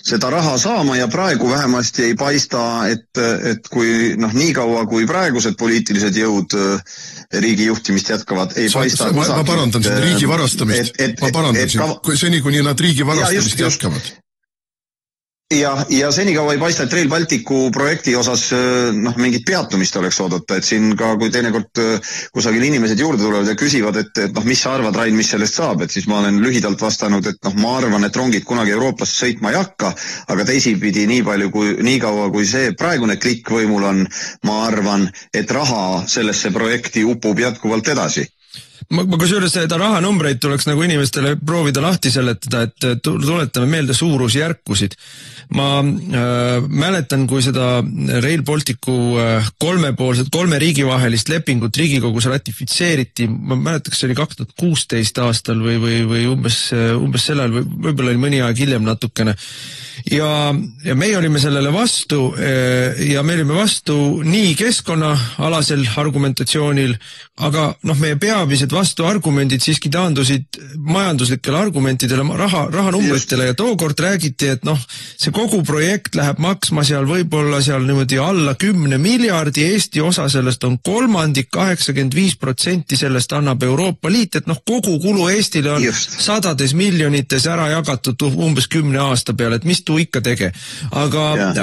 seda raha saama ja praegu vähemasti ei paista, et kui nii kaua kui praegused poliitilised jõud riigi juhtimist jätkavad, ei paista kusagil. Ma parandan siin riigi varastamist. Ma parandan siin, seni kuni nad riigi varastamist jätkavad. Ja senikaua ei paista, et Rail Balticu projekti osas mingit peatumist oleks oodata, et siin ka kui teinekord kusagil inimesed juurde tulevad ja küsivad, et mis sa arvad, Rain, mis sellest saab, et siis ma olen lühidalt vastanud, et ma arvan, et rongid kunagi Euroopasse sõitma ei hakka, aga teisipidi nii kaua kui see praegune klikk võimul on, ma arvan, et raha sellesse projekti upub jätkuvalt edasi. Ma kusjuures seda rahanumbreid tuleks nagu inimestele proovida lahti seletada, et tuletame meelde suurusjärkusid. Ma mäletan, kui seda Rail Balticu kolme riigivahelist lepingut Riigikogus ratifitseeriti, ma mäletaks, see oli 2016 aastal või umbes sellel, võib-olla oli mõni aeg hiljem natukene. Ja meie olime sellele vastu ja me olime vastu nii keskkonnaalasel argumentatsioonil, aga meie peamised vastuargumendid siiski taandusid majanduslikele argumentidele, rahanumbritele ja tookord räägiti, et see kogu projekt läheb maksma seal võib-olla seal niimoodi alla 10 miljardi, Eesti osa sellest on kolmandik, 85% sellest annab Euroopa Liit, et kogu kulu Eestile on sadades miljonites ära jagatud umbes 10 aasta peale, et mis tuu ikka tege. Aga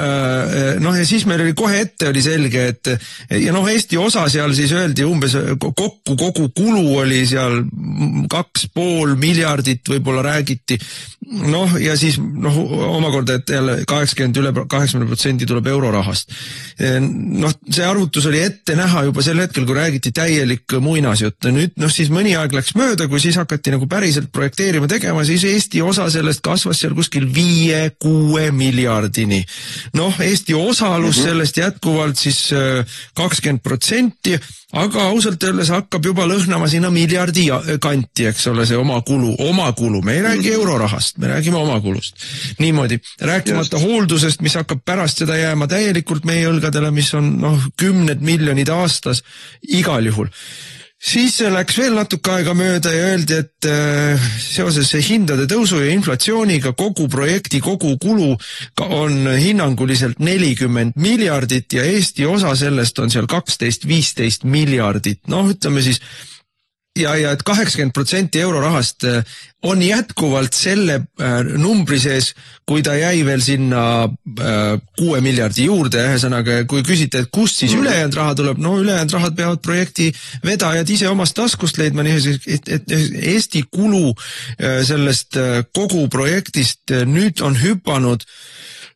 ja siis meil oli kohe ette oli selge, et Eesti osa seal siis öeldi umbes kogu kulu oli seal 2,5 miljardit võib-olla räägiti. Ja siis omakorda, et jälle 80% tuleb eurorahast. See arvutus oli ette näha juba sel hetkel, kui räägiti täielik muinasjutt. Nüüd siis mõni aeg läks mööda, kui siis hakati päriselt projekteerima tegema, siis Eesti osa sellest kasvas seal kuskil 5-6 miljardini. Eesti osalus sellest jätkuvalt siis 20%, aga ausalt öeldes hakkab juba lõhnama sinna miljardi kanti, eks ole, see oma kulu. Me ei räägi eurorahast, me räägime oma kulust. Niimoodi, rääkimata hooldusest, mis hakkab pärast seda jääma täielikult meie õlgadele, mis on 10 miljonid aastas igal juhul. Siis läks veel natuke aega mööda ja öeldi, et seoses hindade tõusu ja inflatsiooniga kogu projekti, kogu kulu on hinnanguliselt 40 miljardit ja Eesti osa sellest on seal 12-15 miljardit. Ütleme siis, ja et 80% eurorahast on jätkuvalt selle numbri sees, kui ta jäi veel sinna 6 miljardi juurde, ühesõnaga, kui küsite, et kust siis ülejäänud raha tuleb, ülejäänud rahad peavad projekti vedajad ise omast taskust leidma, et Eesti kulu sellest kogu projektist nüüd on hüpanud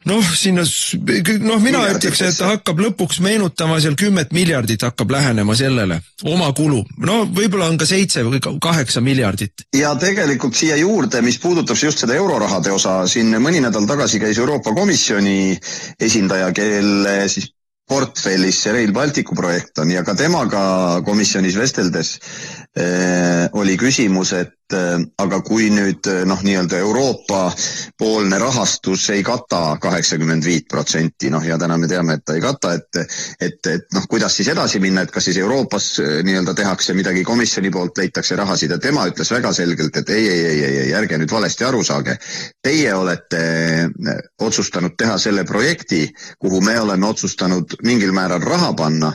Noh, sinna, mina ütleks, et ta hakkab lõpuks meenutama seal 10 miljardit hakkab lähenema sellele, oma kulu. No võib-olla on ka 7 või 8 miljardit. Ja tegelikult siia juurde, mis puudutab just seda eurorahade osa, siin mõni nädal tagasi käis Euroopa Komisjoni esindaja, kelle siis portfellis see Rail Balticu projekt on ja ka temaga komisjonis vesteldes oli küsimus, et aga kui nüüd nii-öelda Euroopa poolne rahastus ei kata 85%, ja täna me teame, et ta ei kata, et kuidas siis edasi minna, et kas siis Euroopas nii-öelda tehakse midagi komisjoni poolt, leitakse rahasid ja tema ütles väga selgelt, et ei, ärge nüüd valesti aru saage. Teie olete otsustanud teha selle projekti, kuhu me oleme otsustanud mingil määral raha panna,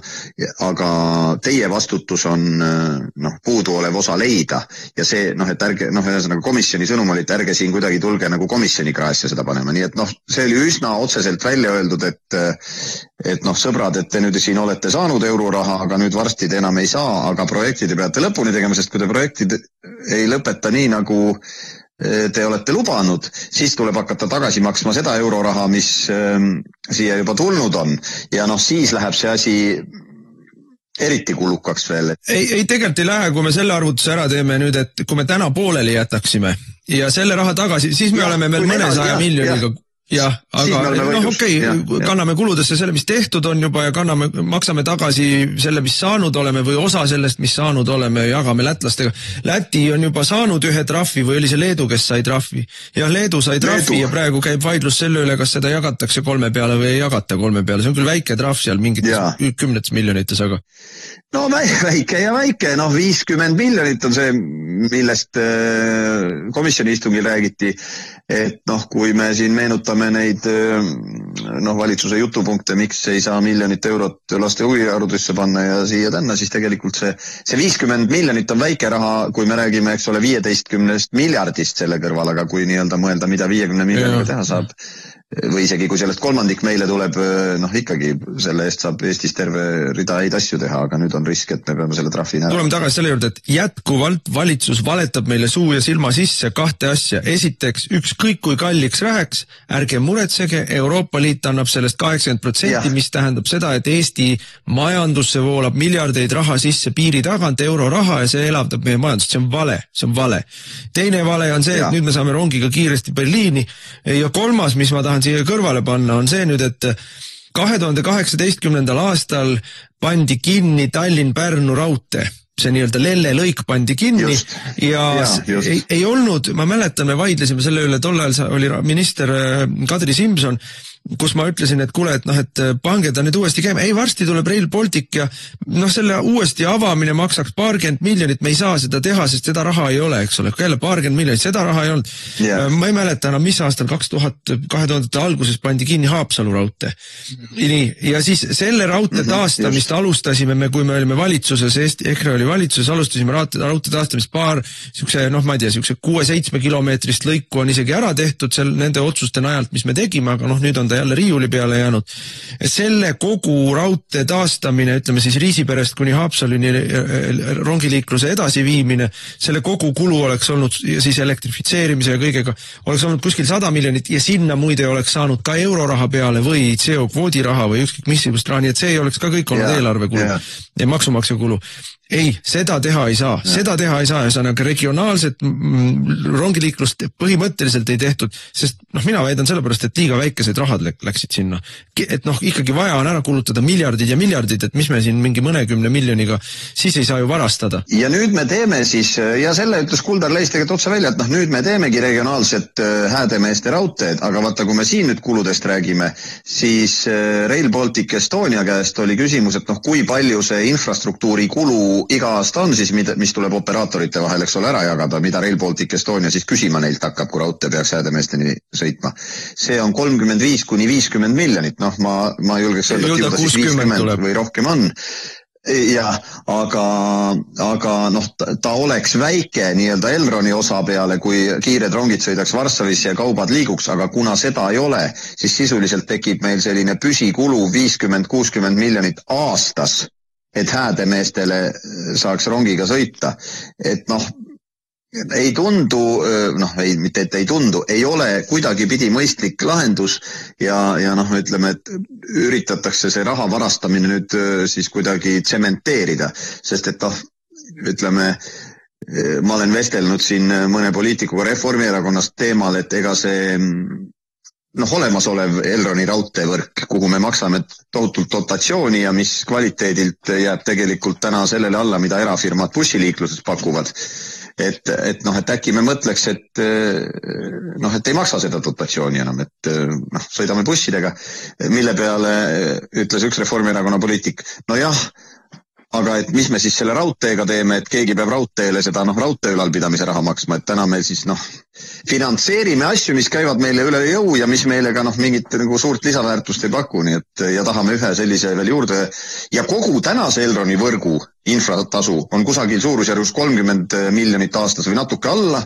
aga teie vastutus on puuduolev osa leida ja see, et ärge, ühesõnaga komisjoni sõnum oli, et ärge siin kuidagi tulge nagu komisjoni kraesse seda panema, nii et see oli üsna otseselt välja öeldud, et sõbrad, et te nüüd siin olete saanud euroraha, aga nüüd varsti te enam ei saa, aga projektid te peate lõpuni tegema, sest kui te projektid ei lõpeta nii, nagu te olete lubanud, siis tuleb hakata tagasi maksma seda euroraha, mis siia juba tulnud on ja siis läheb see asi eriti kulukaks veel. Ei, tegelikult ei lähe, kui me selle arvutuse ära teeme nüüd, et kui me täna pooleli jätaksime ja selle raha tagasi, siis me oleme veel mõnesaja miljoniga. Jah, aga kanname kuludesse selle, mis tehtud on juba ja maksame tagasi selle, mis saanud oleme või osa sellest, mis saanud oleme ja jagame lätlastega. Läti on juba saanud ühe trahvi või oli see Leedu, kes sai trahvi? Jah, Leedu sai trahvi ja praegu käib vaidlus selle üle, kas seda jagatakse 3 peale või ei jagata 3 peale. See on küll väike trahv seal mingites 10 miljonites, aga... No väike ja väike, 50 miljonit on see, millest komisjoni istungil räägiti, et kui me siin meenutame neid valitsuse jutupunkte, miks ei saa €1 miljonit laste huviharidusesse panna ja siia tänna, siis tegelikult see 50 miljonit on väike raha, kui me räägime, eks ole, 15 miljardist selle kõrval, aga kui nii-öelda mõelda, mida 50 miljoniga teha saab, või isegi kui sellest kolmandik meile tuleb, ikkagi selle eest saab Eestis terve rida häid asju teha, aga nüüd on risk, et me peame selle trahvi näha. Tuleme tagasi selle juurde, et jätkuvalt valitsus valetab meile suu ja silma sisse 2 asja. Esiteks, ükskõik kui kalliks läheks, ärge muretsege, Euroopa Liit annab sellest 80%, mis tähendab seda, et Eesti majandusse voolab miljardeid raha sisse piiri tagant, euroraha ja see elavdab meie majandust. See on vale. Teine vale on see, et nüüd me saame rongiga kiiresti Berliini ja kolmas, mis ma tahan siia kõrvale panna, on see nüüd, et 2018. aastal pandi kinni Tallinn-Pärnu raudtee. See nii-öelda Lelle lõik pandi kinni ja ei olnud, ma mäletan, me vaidlesime selle üle, tol ajal oli minister Kadri Simson, kus ma ütlesin, et kuule, et pange ta nüüd uuesti käima. Ei, varsti tuleb Rail Baltic ja selle uuesti avamine maksaks 20 miljonit, me ei saa seda teha, sest seda raha ei ole, eks ole. Jälle 20 miljonit, seda raha ei olnud. Ma ei mäleta enam, mis aastal 2000 alguses pandi kinni Haapsalu raudtee. Nii, ja siis selle raudtee taastamist alustasime me, kui me olime valitsuses, EKRE oli valitsuses, alustasime raudtee taastamist siukse 6-7 kilomeetrist lõiku on isegi ära tehtud nende otsuste najalt, mis me tegime, aga nüüd on ta jälle riiuli peale jäänud. Selle kogu raudtee taastamine, ütleme siis Riisiperest kuni Haapsaluni rongiliikluse edasiviimine, selle kogu kulu oleks olnud siis elektrifitseerimise ja kõigega, oleks olnud kuskil 100 miljonit ja sinna muide oleks saanud ka euroraha peale või CO-kvoodi raha või ükskõik missugust raha, nii et see ei oleks ka kõik olnud eelarvekulu ja maksumaksja kulu. Ei, seda teha ei saa. Ühesõnaga regionaalset rongiliiklust põhimõtteliselt ei tehtud, sest mina väidan sellepärast, et liiga väikesed rahad läksid sinna. Et ikkagi vaja on ära kulutada miljardid ja miljardid, et mis me siin mingi mõnekümne miljoniga, siis ei saa ju varastada. Ja nüüd me teeme siis, ja selle ütles Kuldar Leis tegelikult otsa välja, et nüüd me teemegi regionaalset Häädemeeste raudteed, aga vaata, kui me siin nüüd kuludest räägime, siis Rail Baltic Estonia käest oli küsimus, et kui palju see infrastruktuuri kulu iga aasta on siis, mis tuleb operaatorite vahel, eks ole, ära jagada, mida Rail Baltic Estonia siis küsima neilt hakkab, kui raudtee peaks Häädemeesteni sõitma. See on 35–50 miljonit, ma julgeks öelda, et juba siis 50 või rohkem on. Ja, aga ta oleks väike nii-öelda Elroni osa peale, kui kiired rongid sõidaks Varssavisse ja kaubad liiguks, aga kuna seda ei ole, siis sisuliselt tekib meil selline püsikulu 50–60 miljonit aastas, et Häädemeestele saaks rongiga sõita. Et ei tundu, mitte et ei tundu, ei ole kuidagi pidi mõistlik lahendus ja ütleme, et üritatakse see raha varastamine nüüd siis kuidagi tsementeerida, sest et ütleme, ma olen vestelnud siin mõne poliitikuga Reformierakonnast teemal, et ega see olemasolev Elroni raudteevõrk, kuhu me maksame tohutult dotatsiooni ja mis kvaliteedilt jääb tegelikult täna sellele alla, mida erafirmad bussiliikluses pakuvad. Et äkki me mõtleks, et ei maksa seda dotatsiooni enam, et sõidame bussidega, mille peale ütles üks Reformierakonna poliitik, aga et mis me siis selle raudteega teeme, et keegi peab raudteele seda raudtee ülalpidamise raha maksma, et täna meil siis finantseerime asju, mis käivad meile üle jõu ja mis meile ka mingit suurt lisaväärtust ei paku, nii et ja tahame ühe sellise veel juurde ja kogu tänase Elroni võrgu infratasu on kusagil suurusjärgus 30 miljonit aastas või natuke alla,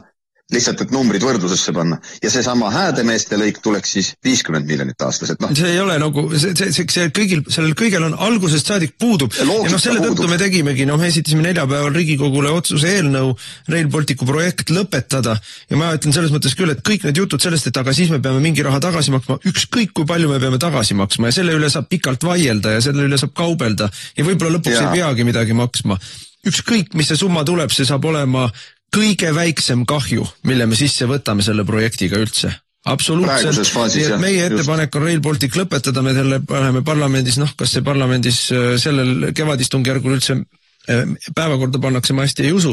lihtsalt, et numbrid võrdlusesse panna. Ja see sama Häädemeeste lõik tuleks siis 50 miljonit aastas. Et see ei ole nagu, sellel kõigel on algusest saadik puudub. Ja selle tõttu me tegimegi, me esitasime neljapäeval Riigikogule otsuse eelnõu Rail Balticu projekt lõpetada. Ja ma ütlen selles mõttes küll, et kõik need jutud sellest, et aga siis me peame mingi raha tagasi maksma, ükskõik kui palju me peame tagasi maksma ja selle üle saab pikalt vaielda ja selle üle saab kaubelda ja võib-olla lõpuks ei peagi midagi maksma. Ükskõik, mis see summa tuleb, see saab olema kõige väiksem kahju, mille me sisse võtame selle projektiga üldse. Absoluutselt. Nii et meie ettepanek on Rail Baltic lõpetada, me selle paneme parlamendis, kas see parlamendis sellel kevadistungjärgul üldse päevakorda pannakse, ma hästi ei usu,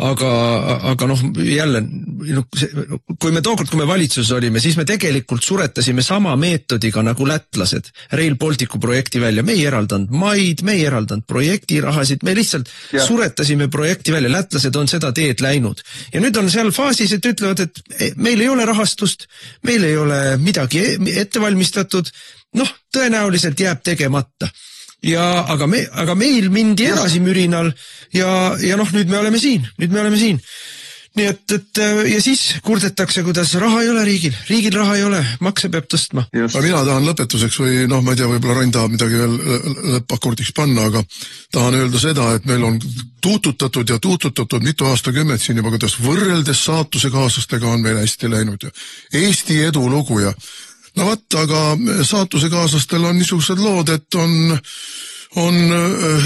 aga jälle, kui me valitsuses olime, siis me tegelikult suretasime sama meetodiga nagu lätlased Rail Balticu projekti välja. Me ei eraldanud maid, me ei eraldanud projektirahasid, me lihtsalt suretasime projekti välja. Lätlased on seda teed läinud. Ja nüüd on seal faasis, et ütlevad, et meil ei ole rahastust, meil ei ole midagi ettevalmistatud, tõenäoliselt jääb tegemata. Aga meil mindi edasi mürinal ja nüüd me oleme siin. Nii et ja siis kurdetakse, kuidas raha ei ole riigil raha ei ole, makse peab tõstma. Aga mina tahan lõpetuseks või ma ei tea, võib-olla Rain tahab midagi veel lõppakordiks panna, aga tahan öelda seda, et meil on tuututatud mitu aastakümmet siin juba, kuidas võrreldes saatusekaaslastega on meil hästi läinud ja Eesti edulugu ja aga saatusekaalastel on niisugused lood, et on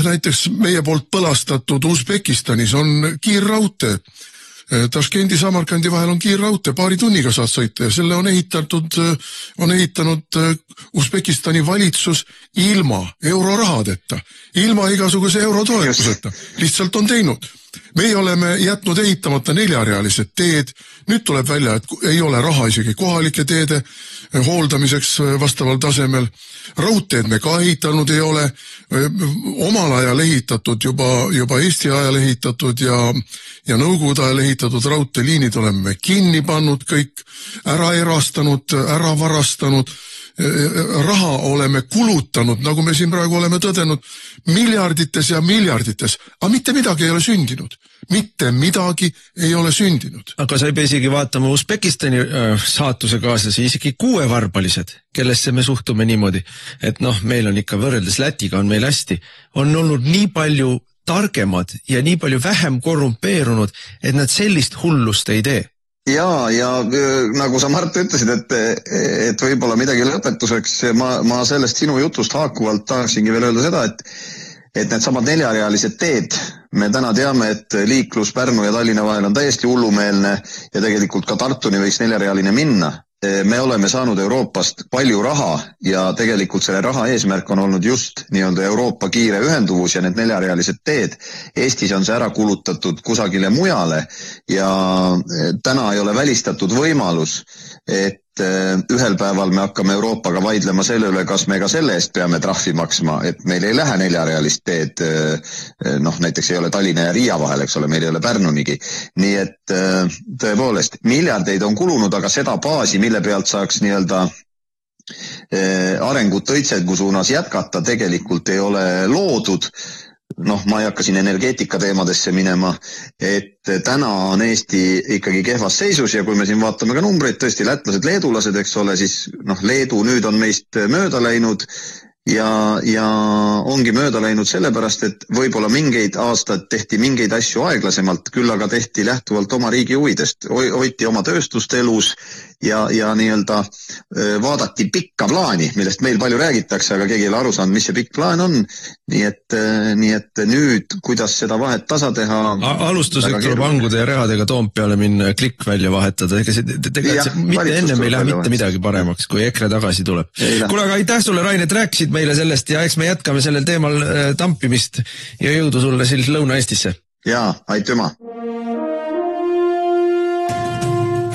näiteks meie poolt põlastatud Usbekistanis on kiirraudtee. Taškendi Samarkandi vahel on kiirraudtee, paari tunniga saad sõita ja selle on ehitanud Usbekistani valitsus ilma eurorahadeta, ilma igasuguse eurotoetuseta, lihtsalt on teinud. Meie oleme jätnud ehitamata 4-realised teed, nüüd tuleb välja, et ei ole raha isegi kohalike teede hooldamiseks vastaval tasemel. Raudteed me ka ehitanud ei ole, omal ajal ehitatud, juba Eesti ajal ehitatud ja Nõukogude ajal ehitatud raudteeliinid oleme kinni pannud kõik, ära erastanud, ära varastanud, raha oleme kulutanud, nagu me siin praegu oleme tõdenud, miljardites ja miljardites, aga mitte midagi ei ole sündinud. Mitte midagi ei ole sündinud. Aga sa ei pea isegi vaatama Usbekistani saatusekaaslasi, isegi 6-varbalised, kellesse me suhtume niimoodi, et meil on ikka võrreldes Lätiga on meil hästi, on olnud nii palju targemad ja nii palju vähem korrumpeerunud, et nad sellist hullust ei tee. Ja nagu sa Mart ütlesid, et võib-olla midagi lõpetuseks, ma sellest sinu jutust haakuvalt tahaksingi veel öelda seda, et need samad 4-realised teed, me täna teame, et liiklus Pärnu ja Tallinna vahel on täiesti hullumeelne ja tegelikult ka Tartuni võiks 4-realine minna. Me oleme saanud Euroopast palju raha ja tegelikult selle raha eesmärk on olnud just nii-öelda Euroopa kiire ühenduvus ja need 4-realised teed. Eestis on see ära kulutatud kusagile mujale ja täna ei ole välistatud võimalus, et ühel päeval me hakkame Euroopaga vaidlema selle üle, kas me ka selle eest peame trahvi maksma, et meil ei lähe 4-realist teed, näiteks ei ole Tallinna ja Riia vahel, eks ole, meil ei ole Pärnunigi. Nii et tõepoolest, miljardeid on kulunud, aga seda baasi, mille pealt saaks nii-öelda arengut õitsengu suunas jätkata, tegelikult ei ole loodud. Ma ei hakka siin energeetika teemadesse minema, et täna on Eesti ikkagi kehvas seisus ja kui me siin vaatame ka numbreid, tõesti lätlased, leedulased, eks ole, siis Leedu nüüd on meist mööda läinud ja ongi mööda läinud sellepärast, et võib-olla mingeid aastaid tehti mingeid asju aeglasemalt, küll aga tehti lähtuvalt oma riigi huvidest, hoiti oma tööstust elus ja nii-öelda vaadati pikka plaani, millest meil palju räägitakse, aga keegi ei ole aru saanud, mis see pikk plaan on. Nii et nüüd, kuidas seda vahet tasa teha... Alustuseks tuleb hangude ja rehadega Toompeale minna ja klikk välja vahetada. Tegelikult mitte enne me ei lähe mitte midagi paremaks, kui EKRE tagasi tuleb. Kuule, aga aitäh sulle, Rain, et rääkisid meile sellest ja eks me jätkame sellel teemal tampimist ja jõudu sulle siis Lõuna-Eestisse. Jaa, aitüma.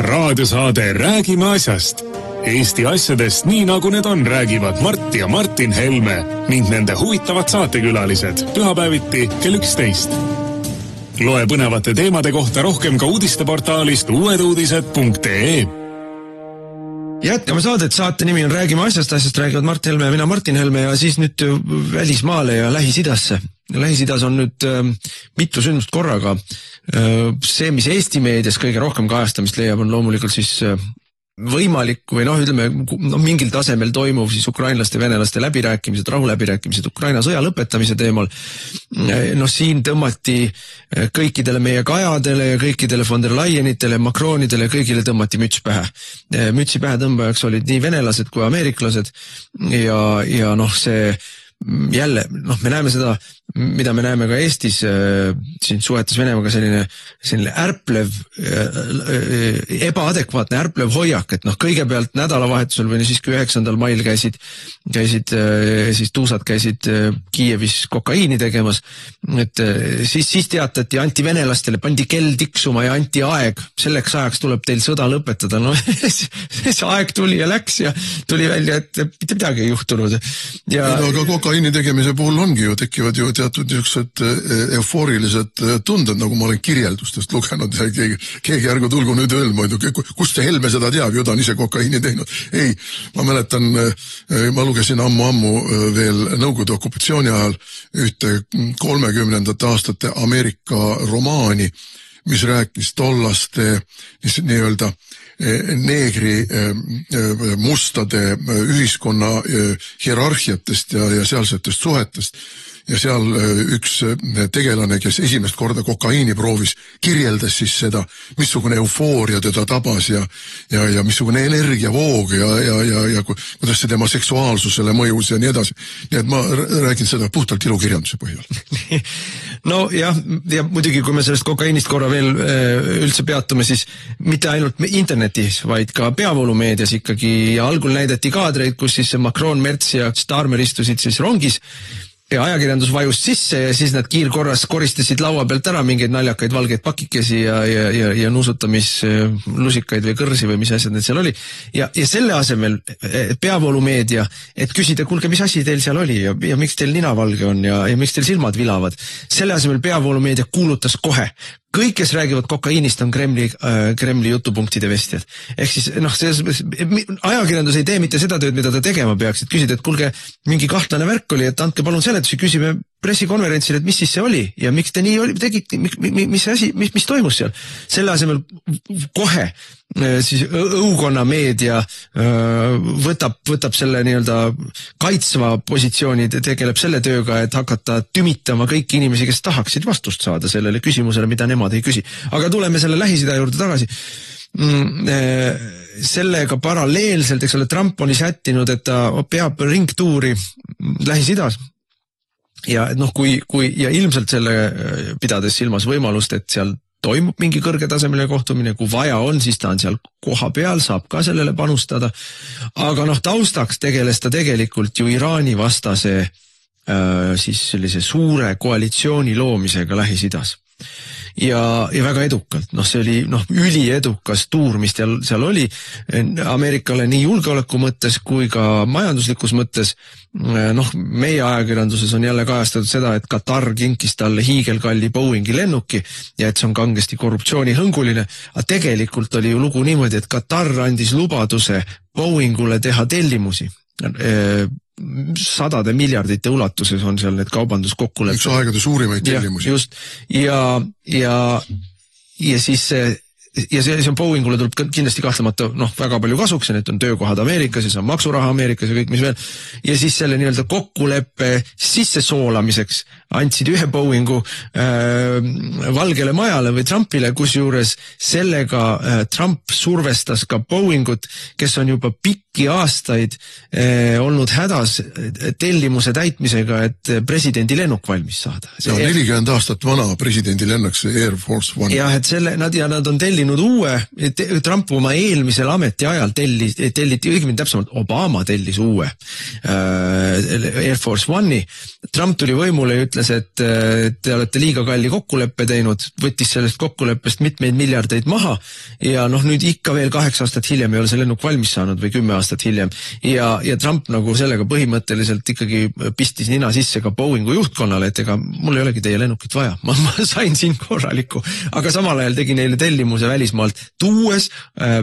Raadiosaade Räägime asjast. Eesti asjadest nii nagu need on, räägivad Mart ja Martin Helme ning nende huvitavad saatekülalised pühapäeviti kell 11. Loe põnevate teemade kohta rohkem ka uudisteportaalist uueduudised.ee. Jätkame saadet, saate nimi on Räägime asjast räägivad Mart Helme ja mina Martin Helme ja siis nüüd välismaale ja Lähis-Idasse. Lähis-Idas on nüüd mitu sündmust korraga. See, mis Eesti meedias kõige rohkem kajastamist leiab, on loomulikult siis võimalik või ütleme mingil tasemel toimuv siis ukrainlaste ja venelaste läbirääkimised, rahuläbirääkimised Ukraina sõja lõpetamise teemal. Siin tõmmati kõikidele meie Kajadele ja kõikidele von der Leyenitele, Macronidele, kõigile tõmmati müts pähe. Mütsi pähe tõmbajaks olid nii venelased kui ameeriklased ja see jälle, me näeme seda, mida me näeme ka Eestis siin suhetes Venemaaga selline ärplev, ebaadekvaatne ärplev hoiak, et kõigepealt nädalavahetusel või siis kui 9. mail käisid siis tuusad käisid Kiievis kokaiini tegemas, et siis teatati, anti venelastele, pandi kell tiksuma ja anti aeg, selleks ajaks tuleb teil sõda lõpetada, see aeg tuli ja läks ja tuli välja, et mitte midagi ei juhtunud. Aga kokaiini tegemise puhul ongi ju, tekivad ju teatud niisugused eufoorilised tunded, nagu ma olen kirjeldustest lugenud ja keegi ärgu tulgu nüüd öelma, kust see Helme seda teab, ju ta on ise kokaiini teinud. Ei, ma mäletan, ma lugesin ammu veel Nõukogude okupatsiooni ajal ühte 30. aastate Ameerika romaani, mis rääkis tollaste nii-öelda neegri mustade ühiskonna hierarhiatest ja sealsetest suhetest. Ja seal üks tegelane, kes esimest korda kokaiini proovis, kirjeldas siis seda, missugune eufooria teda tabas ja missugune energiavoog ja kuidas see tema seksuaalsusele mõjus ja nii edasi. Nii et ma räägin seda puhtalt ilukirjanduse põhjal. No ja muidugi, kui me sellest kokaiinist korra veel üldse peatume, siis mitte ainult internetis, vaid ka peavoolumeedias ikkagi ja algul näidati kaadreid, kus siis Macron, Merts ja Starmer istusid siis rongis ja ajakirjandus vajus sisse ja siis nad kiirkorras koristasid laua pealt ära mingeid naljakaid valgeid pakikesi ja nuusutamislusikaid või kõrsi või mis asjad need seal oli. Ja selle asemel peavoolumeedia, et küsida, kuulge, mis asi teil seal oli ja miks teil nina valge on ja miks teil silmad vilavad. Selle asemel peavoolumeedia kuulutas kohe. Kõik, kes räägivad kokaiinist, on Kremli jutupunktide vestjad. Ehk siis, ajakirjandus ei tee mitte seda tööd, mida ta tegema peaks, et küsida, et kuulge, mingi kahtlane värk oli, et andke palun seletusi, küsime pressikonverentsil, et mis siis see oli ja miks te nii tegite, mis toimus seal. Selle asemel kohe siis õukonna meedia võtab selle nii-öelda kaitsva positsiooni, tegeleb selle tööga, et hakata tümitama kõiki inimesi, kes tahaksid vastust saada sellele küsimusele, mida nemad ei küsi. Aga tuleme selle Lähis-Ida juurde tagasi. Sellega paralleelselt, eks ole, Trump oli sättinud, et ta peab ringtuuri Lähis-Idas. Ja ja ilmselt selle pidades silmas võimalust, et seal toimub mingi kõrgetasemeline kohtumine, kui vaja on, siis ta on seal koha peal, saab ka sellele panustada. Aga taustaks tegeles ta tegelikult ju Iraani vastase siis sellise suure koalitsiooni loomisega Lähis-Idas. Ja väga edukalt, see oli üliedukas tuur, mis seal oli Ameerikale nii julgeoleku mõttes kui ka majanduslikus mõttes. Meie ajakirjanduses on jälle kajastatud seda, et Katar kinkis talle hiigelkalli Boeingi lennuki ja et see on kangesti korruptsioonihõnguline, aga tegelikult oli ju lugu niimoodi, et Katar andis lubaduse Boeingule teha tellimusi. Sadade miljardite ulatuses on seal need kaubanduskokkulepped. Üks aegade suurimaid tellimusi. Just. Ja siis ja see on Boeingule tuleb kindlasti kahtlemata väga palju kasuks, ja need on töökohad Ameerikas ja see on maksuraha Ameerikas ja kõik mis veel. Ja siis selle nii-öelda kokkuleppe sisse soolamiseks andsid ühe Boeingu Valgele Majale või Trumpile, kusjuures sellega Trump survestas ka Boeingut, kes on juba pikki aastaid olnud hädas tellimuse täitmisega, et presidendi lennuk valmis saada. See on 40 aastat vana presidendi lennuk, see Air Force One. Ja, et nad on tellinud uue, Trump oma eelmisel ametiajal telliti, õigemini täpsemalt Obama tellis uue Air Force One'i. Trump tuli võimule ja ütles, et te olete liiga kalli kokkuleppe teinud, võttis sellest kokkuleppest mitmeid miljardeid maha ja nüüd ikka veel 8 aastat hiljem ei ole see lennuk valmis saanud või 10 aastat hiljem. Ja Trump nagu sellega põhimõtteliselt ikkagi pistis nina sisse ka Boeingu juhtkonnale, et ega mul ei olegi teie lennukit vaja. Ma sain siin korraliku, aga samal ajal tegi neile tellimuse välismaalt tuues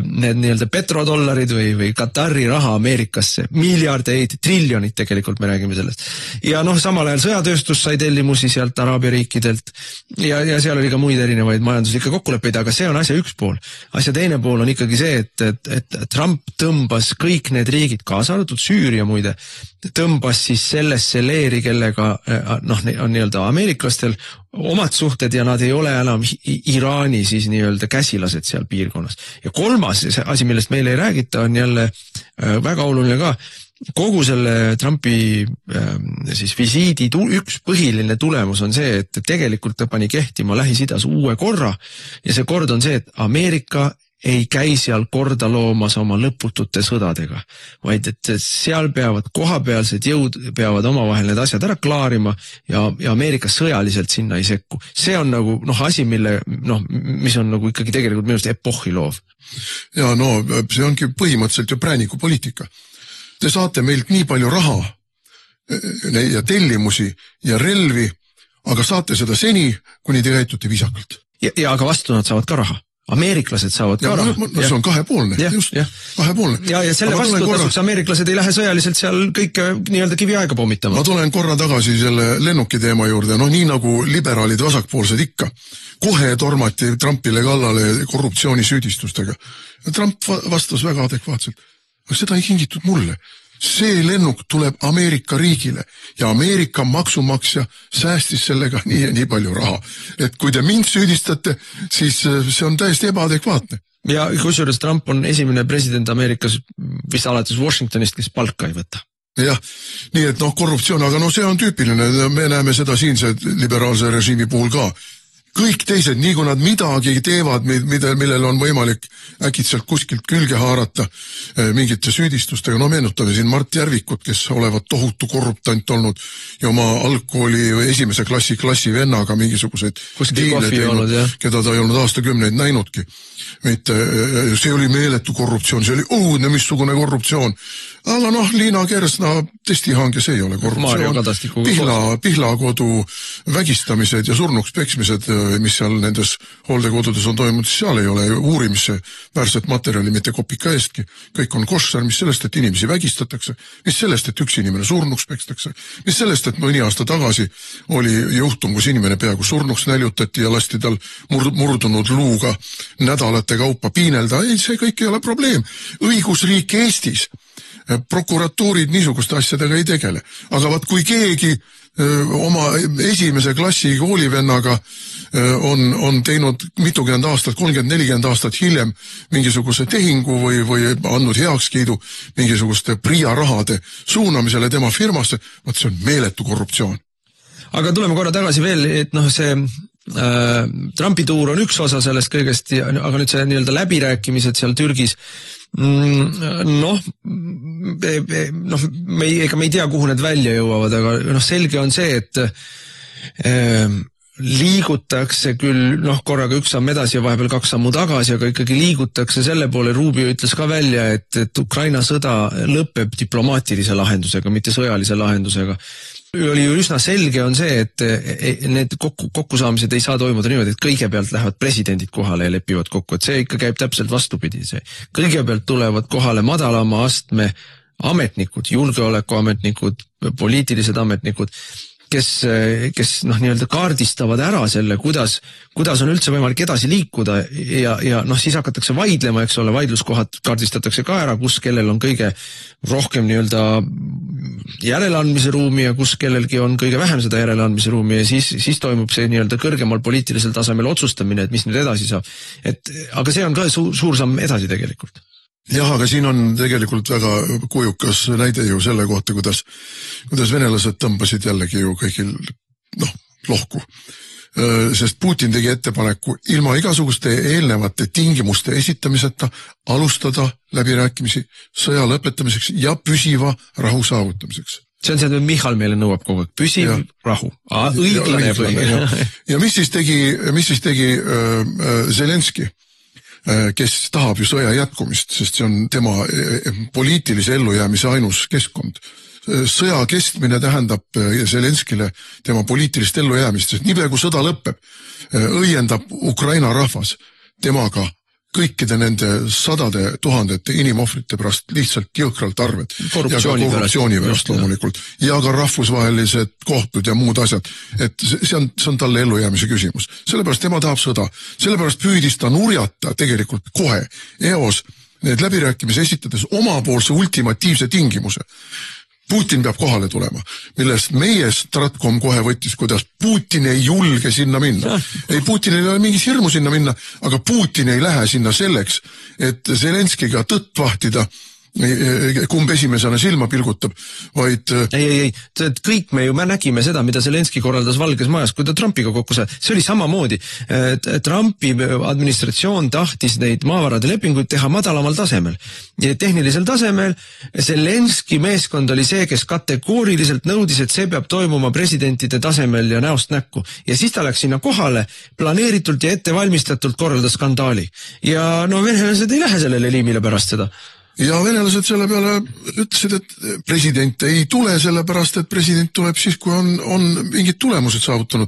need nii-öelda petrodollarid või Katari raha Ameerikasse, miljardeid, triljonid tegelikult me räägime sellest. Ja samal ajal sõjatööstus sai tellimusi sealt Araabia riikidelt ja seal oli ka muid erinevaid majanduslikke kokkuleppeid, aga see on asja üks pool. Asja teine pool on ikkagi see, et Trump tõmbas kõik need riigid, kaasa arvatud Süüria muide, tõmbas siis sellesse leeri, kellega on nii-öelda ameeriklastel omad suhted ja nad ei ole enam Iraani siis nii-öelda käsilased seal piirkonnas. Ja kolmas asi, millest meile ei räägita, on jälle väga oluline ka. Kogu selle Trumpi siis visiidi üks põhiline tulemus on see, et tegelikult ta pani kehtima Lähis-Idas uue korra ja see kord on see, et Ameerika ei käi seal korda loomas oma lõputute sõdadega, vaid et seal peavad kohapealsed jõud, peavad omavahel need asjad ära klaarima ja Ameerika sõjaliselt sinna ei sekku. See on nagu asi, mis on nagu ikkagi tegelikult minu arust epohhiloov. Ja see ongi põhimõtteliselt ju praanikupoliitika. Te saate meilt nii palju raha ja tellimusi ja relvi, aga saate seda seni, kuni te käitute viisakalt. Ja aga vastu nad saavad ka raha. Ameeriklased saavad ka raha. See on kahepoolne, just, kahepoolne. Ja selle vastu tasuks ameeriklased ei lähe sõjaliselt seal kõike nii-öelda kiviaega pommitama. Ma tulen korra tagasi selle lennuki teema juurde, nii nagu liberaalid vasakpoolsed ikka. Kohe tormati Trumpile kallale korruptsioonisüüdistustega. Trump vastas väga adekvaatselt. Aga seda ei kingitud mulle. See lennuk tuleb Ameerika riigile ja Ameerika maksumaksja säästis sellega nii ja nii palju raha. Et kui te mind süüdistate, siis see on täiesti ebaadekvaatne. Ja kusjuures Trump on esimene president Ameerikas vist alates Washingtonist, kes palka ei võta. Jah, nii et korruptsioon, aga see on tüüpiline, me näeme seda siinse liberaalse režiimi puhul ka. Kõik teised, nii kui nad midagi teevad, millel on võimalik äkitselt kuskilt külge haarata mingite süüdistustega. Meenutame siin Mart Järvikut, kes olevat tohutu korruptant olnud ja oma algkooli esimese klassi vennaga mingisuguseid diile teinud, keda ta ei olnud aastakümneid näinudki. See oli meeletu korruptsioon, see oli õudne missugune korruptsioon. Aga Liina Kersna testihange, see ei ole korruptsioon. Pihlakodu vägistamised ja surnuks peksmised, mis seal nendes hooldekodudes on toimunud, seal ei ole uurimisse väärset materjali mitte kopika eestki. Kõik on koššar, mis sellest, et inimesi vägistatakse, mis sellest, et üks inimene surnuks pekstakse, mis sellest, et mõni aasta tagasi oli juhtum, kus inimene peaaegu surnuks näljutati ja lasti tal murdunud luuga nädalate kaupa piinelda. Ei, see kõik ei ole probleem. Õigusriik Eestis, prokuratuurid niisuguste asjadega ei tegele. Aga kui keegi oma esimese klassi koolivennaga on teinud mitukümmend aastat, 30-40 aastat hiljem mingisuguse tehingu või andnud heakskiidu mingisuguste PRIA rahade suunamisele tema firmasse, see on meeletu korruptsioon. Aga tuleme korra tagasi veel, et see Trumpi tuur on üks osa sellest kõigest, aga nüüd see nii-öelda läbirääkimised seal Türgis, me ei tea, kuhu need välja jõuavad, aga selge on see, et liigutakse küll, korraga üks samm edasi ja vahepeal 2 sammu tagasi, aga ikkagi liigutakse selle poole, Rubio ütles ka välja, et Ukraina sõda lõpeb diplomaatilise lahendusega, mitte sõjalise lahendusega. Oli ju üsna selge on see, et need kokkusaamised ei saa toimuda niimoodi, et kõigepealt lähevad presidendid kohale ja lepivad kokku, et see ikka käib täpselt vastupidi. Kõigepealt tulevad kohale madalama astme ametnikud, julgeolekuametnikud, poliitilised ametnikud kes nii-öelda kaardistavad ära selle, kuidas on üldse võimalik edasi liikuda ja siis hakatakse vaidlema, eks ole, vaidluskohad kaardistatakse ka ära, kus kellel on kõige rohkem nii-öelda järeleandmise ruumi ja kus kellelgi on kõige vähem seda järeleandmise ruumi ja siis toimub see nii-öelda kõrgemal poliitilisel tasemel otsustamine, et mis nüüd edasi saab. Aga see on ka suur samm edasi tegelikult. Jah, aga siin on tegelikult väga kujukas näide ju selle kohta, kuidas venelased tõmbasid jällegi ju kõigil lohku. Sest Putin tegi ettepaneku ilma igasuguste eelnevate tingimuste esitamiseta alustada läbirääkimisi sõja lõpetamiseks ja püsiva rahu saavutamiseks. See on see, et Michal meile nõuab kogu aeg. Püsiv rahu. Õiglane. Ja mis siis tegi Zelenski, kes tahab ju sõja jätkumist, sest see on tema poliitilise ellujäämise ainus keskkond. Sõja kestmine tähendab Zelenskile tema poliitilist ellujäämist, sest niipea kui sõda lõpeb, õiendab Ukraina rahvas temaga kõikide nende sadade tuhandete inimohvrite pärast lihtsalt jõhkralt arved. Korruptsiooni pärast loomulikult. Ja ka rahvusvahelised kohtud ja muud asjad. Et see on talle ellujäämise küsimus. Sellepärast tema tahab sõda. Sellepärast püüdis ta nurjata tegelikult kohe eos need läbirääkimise esitades omapoolse ultimatiivse tingimuse. Putin peab kohale tulema, millest meie Stratcom kohe võttis, kuidas Putin ei julge sinna minna. Ei, Putin ei ole mingis hirmu sinna minna, aga Putin ei lähe sinna selleks, et Zelenskiga tõtt vahtida, kumb esimesena silma pilgutab, vaid... Ei, kõik me nägime seda, mida Zelenski korraldas Valges Majas, kui ta Trumpiga kokku sai. See oli samamoodi. Trumpi administratsioon tahtis neid maavarade lepinguid teha madalamal tasemel. Ja tehnilisel tasemel Zelenski meeskond oli see, kes kategooriliselt nõudis, et see peab toimuma presidentide tasemel ja näost näkku. Ja siis ta läks sinna kohale, planeeritult ja ettevalmistatult korraldas skandaali. Ja venelased ei lähe sellele liimile pärast seda. Ja venelased selle peale ütlesid, et president ei tule sellepärast, et president tuleb siis, kui on mingid tulemused saavutanud.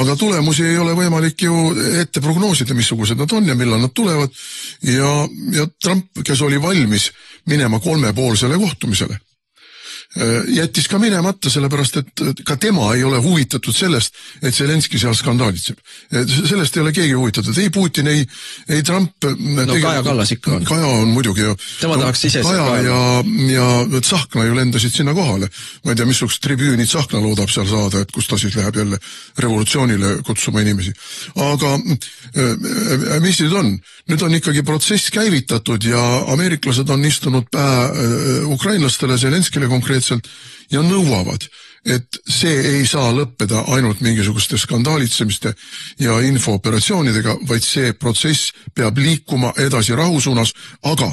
Aga tulemusi ei ole võimalik ju ette prognoosida, missugused nad on ja millal nad tulevad. Ja Trump, kes oli valmis minema 3-poolsele kohtumisele, jättis ka minemata, sellepärast, et ka tema ei ole huvitatud sellest, et Zelenski seal skandaalitseb. Sellest ei ole keegi huvitatud. Ei Putin, ei Trump. Kaja Kallas ikka on. Kaja on muidugi ju. Tema tahaks ise Kaja ja Tsahkna ju lendasid sinna kohale. Ma ei tea, missugust tribüüni Tsahkna loodab seal saada, et kus ta siis läheb jälle revolutsioonile kutsuma inimesi. Aga mis nüüd on? Nüüd on ikkagi protsess käivitatud ja ameeriklased on istunud ukrainlastele, Zelenskile konkreetselt ja nõuavad, et see ei saa lõppeda ainult mingisuguste skandaalitsemiste ja infooperatsioonidega, vaid see protsess peab liikuma edasi rahu suunas, aga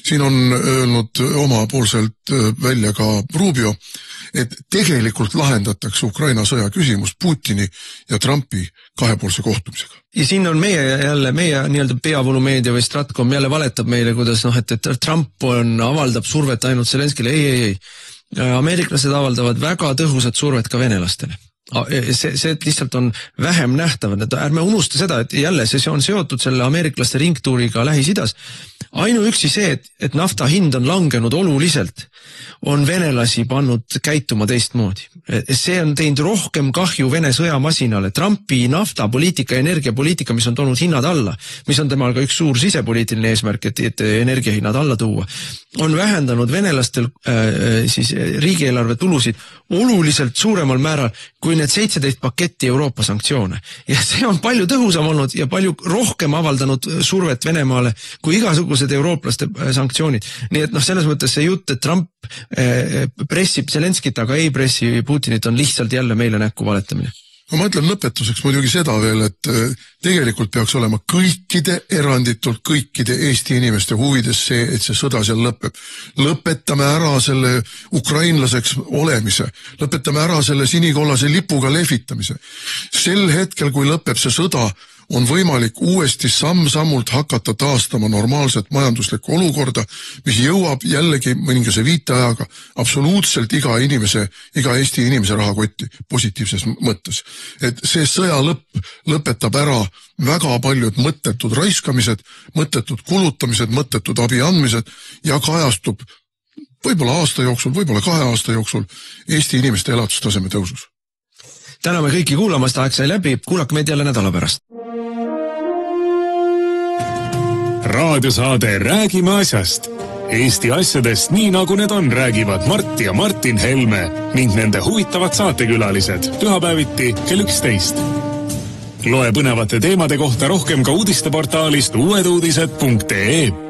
siin on öelnud omapoolselt välja ka Rubio, et tegelikult lahendatakse Ukraina sõja küsimus Putini ja Trumpi kahepoolse kohtumisega. Ja siin on meie nii-öelda peavoolumeedia või Stratcom jälle valetab meile, kuidas et Trump avaldab survet ainult Zelenskile. Ei. Ameeriklased avaldavad väga tõhusat survet ka venelastele. See lihtsalt on vähem nähtav. Ärme unusta seda, et jälle see on seotud selle ameeriklaste ringtuuriga Lähis-Idas. Ainuüksi see, et nafta hind on langenud oluliselt, on venelasi pannud käituma teistmoodi. See on teinud rohkem kahju Vene sõjamasinale. Trumpi naftapoliitika ja energiapoliitika, mis on toonud hinnad alla, mis on temal ka üks suur sisepoliitiline eesmärk, et energiahinnad alla tuua, on vähendanud venelastel siis riigieelarve tulusid oluliselt suuremal määral kui need 17 paketti Euroopa sanktsioone. Ja see on palju tõhusam olnud ja palju rohkem avaldanud survet Venemaale kui igasugused eurooplaste sanktsioonid. Nii et selles mõttes see jutt, et Trump pressib Zelenskit, aga ei pressi Putinit, on lihtsalt jälle meile näkku valetamine. Ma ütlen lõpetuseks muidugi seda veel, et tegelikult peaks olema kõikide eranditult kõikide Eesti inimeste huvides see, et see sõda seal lõpeb. Lõpetame ära selle ukrainlaseks olemise, lõpetame ära selle sinikollase lipuga lehvitamise. Sel hetkel, kui lõpeb see sõda, on võimalik uuesti samm-sammult hakata taastama normaalset majanduslikku olukorda, mis jõuab jällegi mõningase viiteajaga absoluutselt iga Eesti inimese rahakotti positiivses mõttes. Et see sõja lõpetab ära väga paljud mõttetud raiskamised, mõttetud kulutamised, mõttetud abi andmised ja kajastub võib-olla aasta jooksul, võib-olla 2 aasta jooksul Eesti inimeste elatustaseme tõusus. täname kõiki kuulamast, aeg sai läbi, kuulake meid jälle nädala pärast. Raadiosaade Räägime asjast. Eesti asjadest nii nagu need on, räägivad Mart ja Martin Helme ning nende huvitavad saatekülalised pühapäeviti kell 11. Loe põnevate teemade kohta rohkem ka uudisteportaalist uueduudised.ee.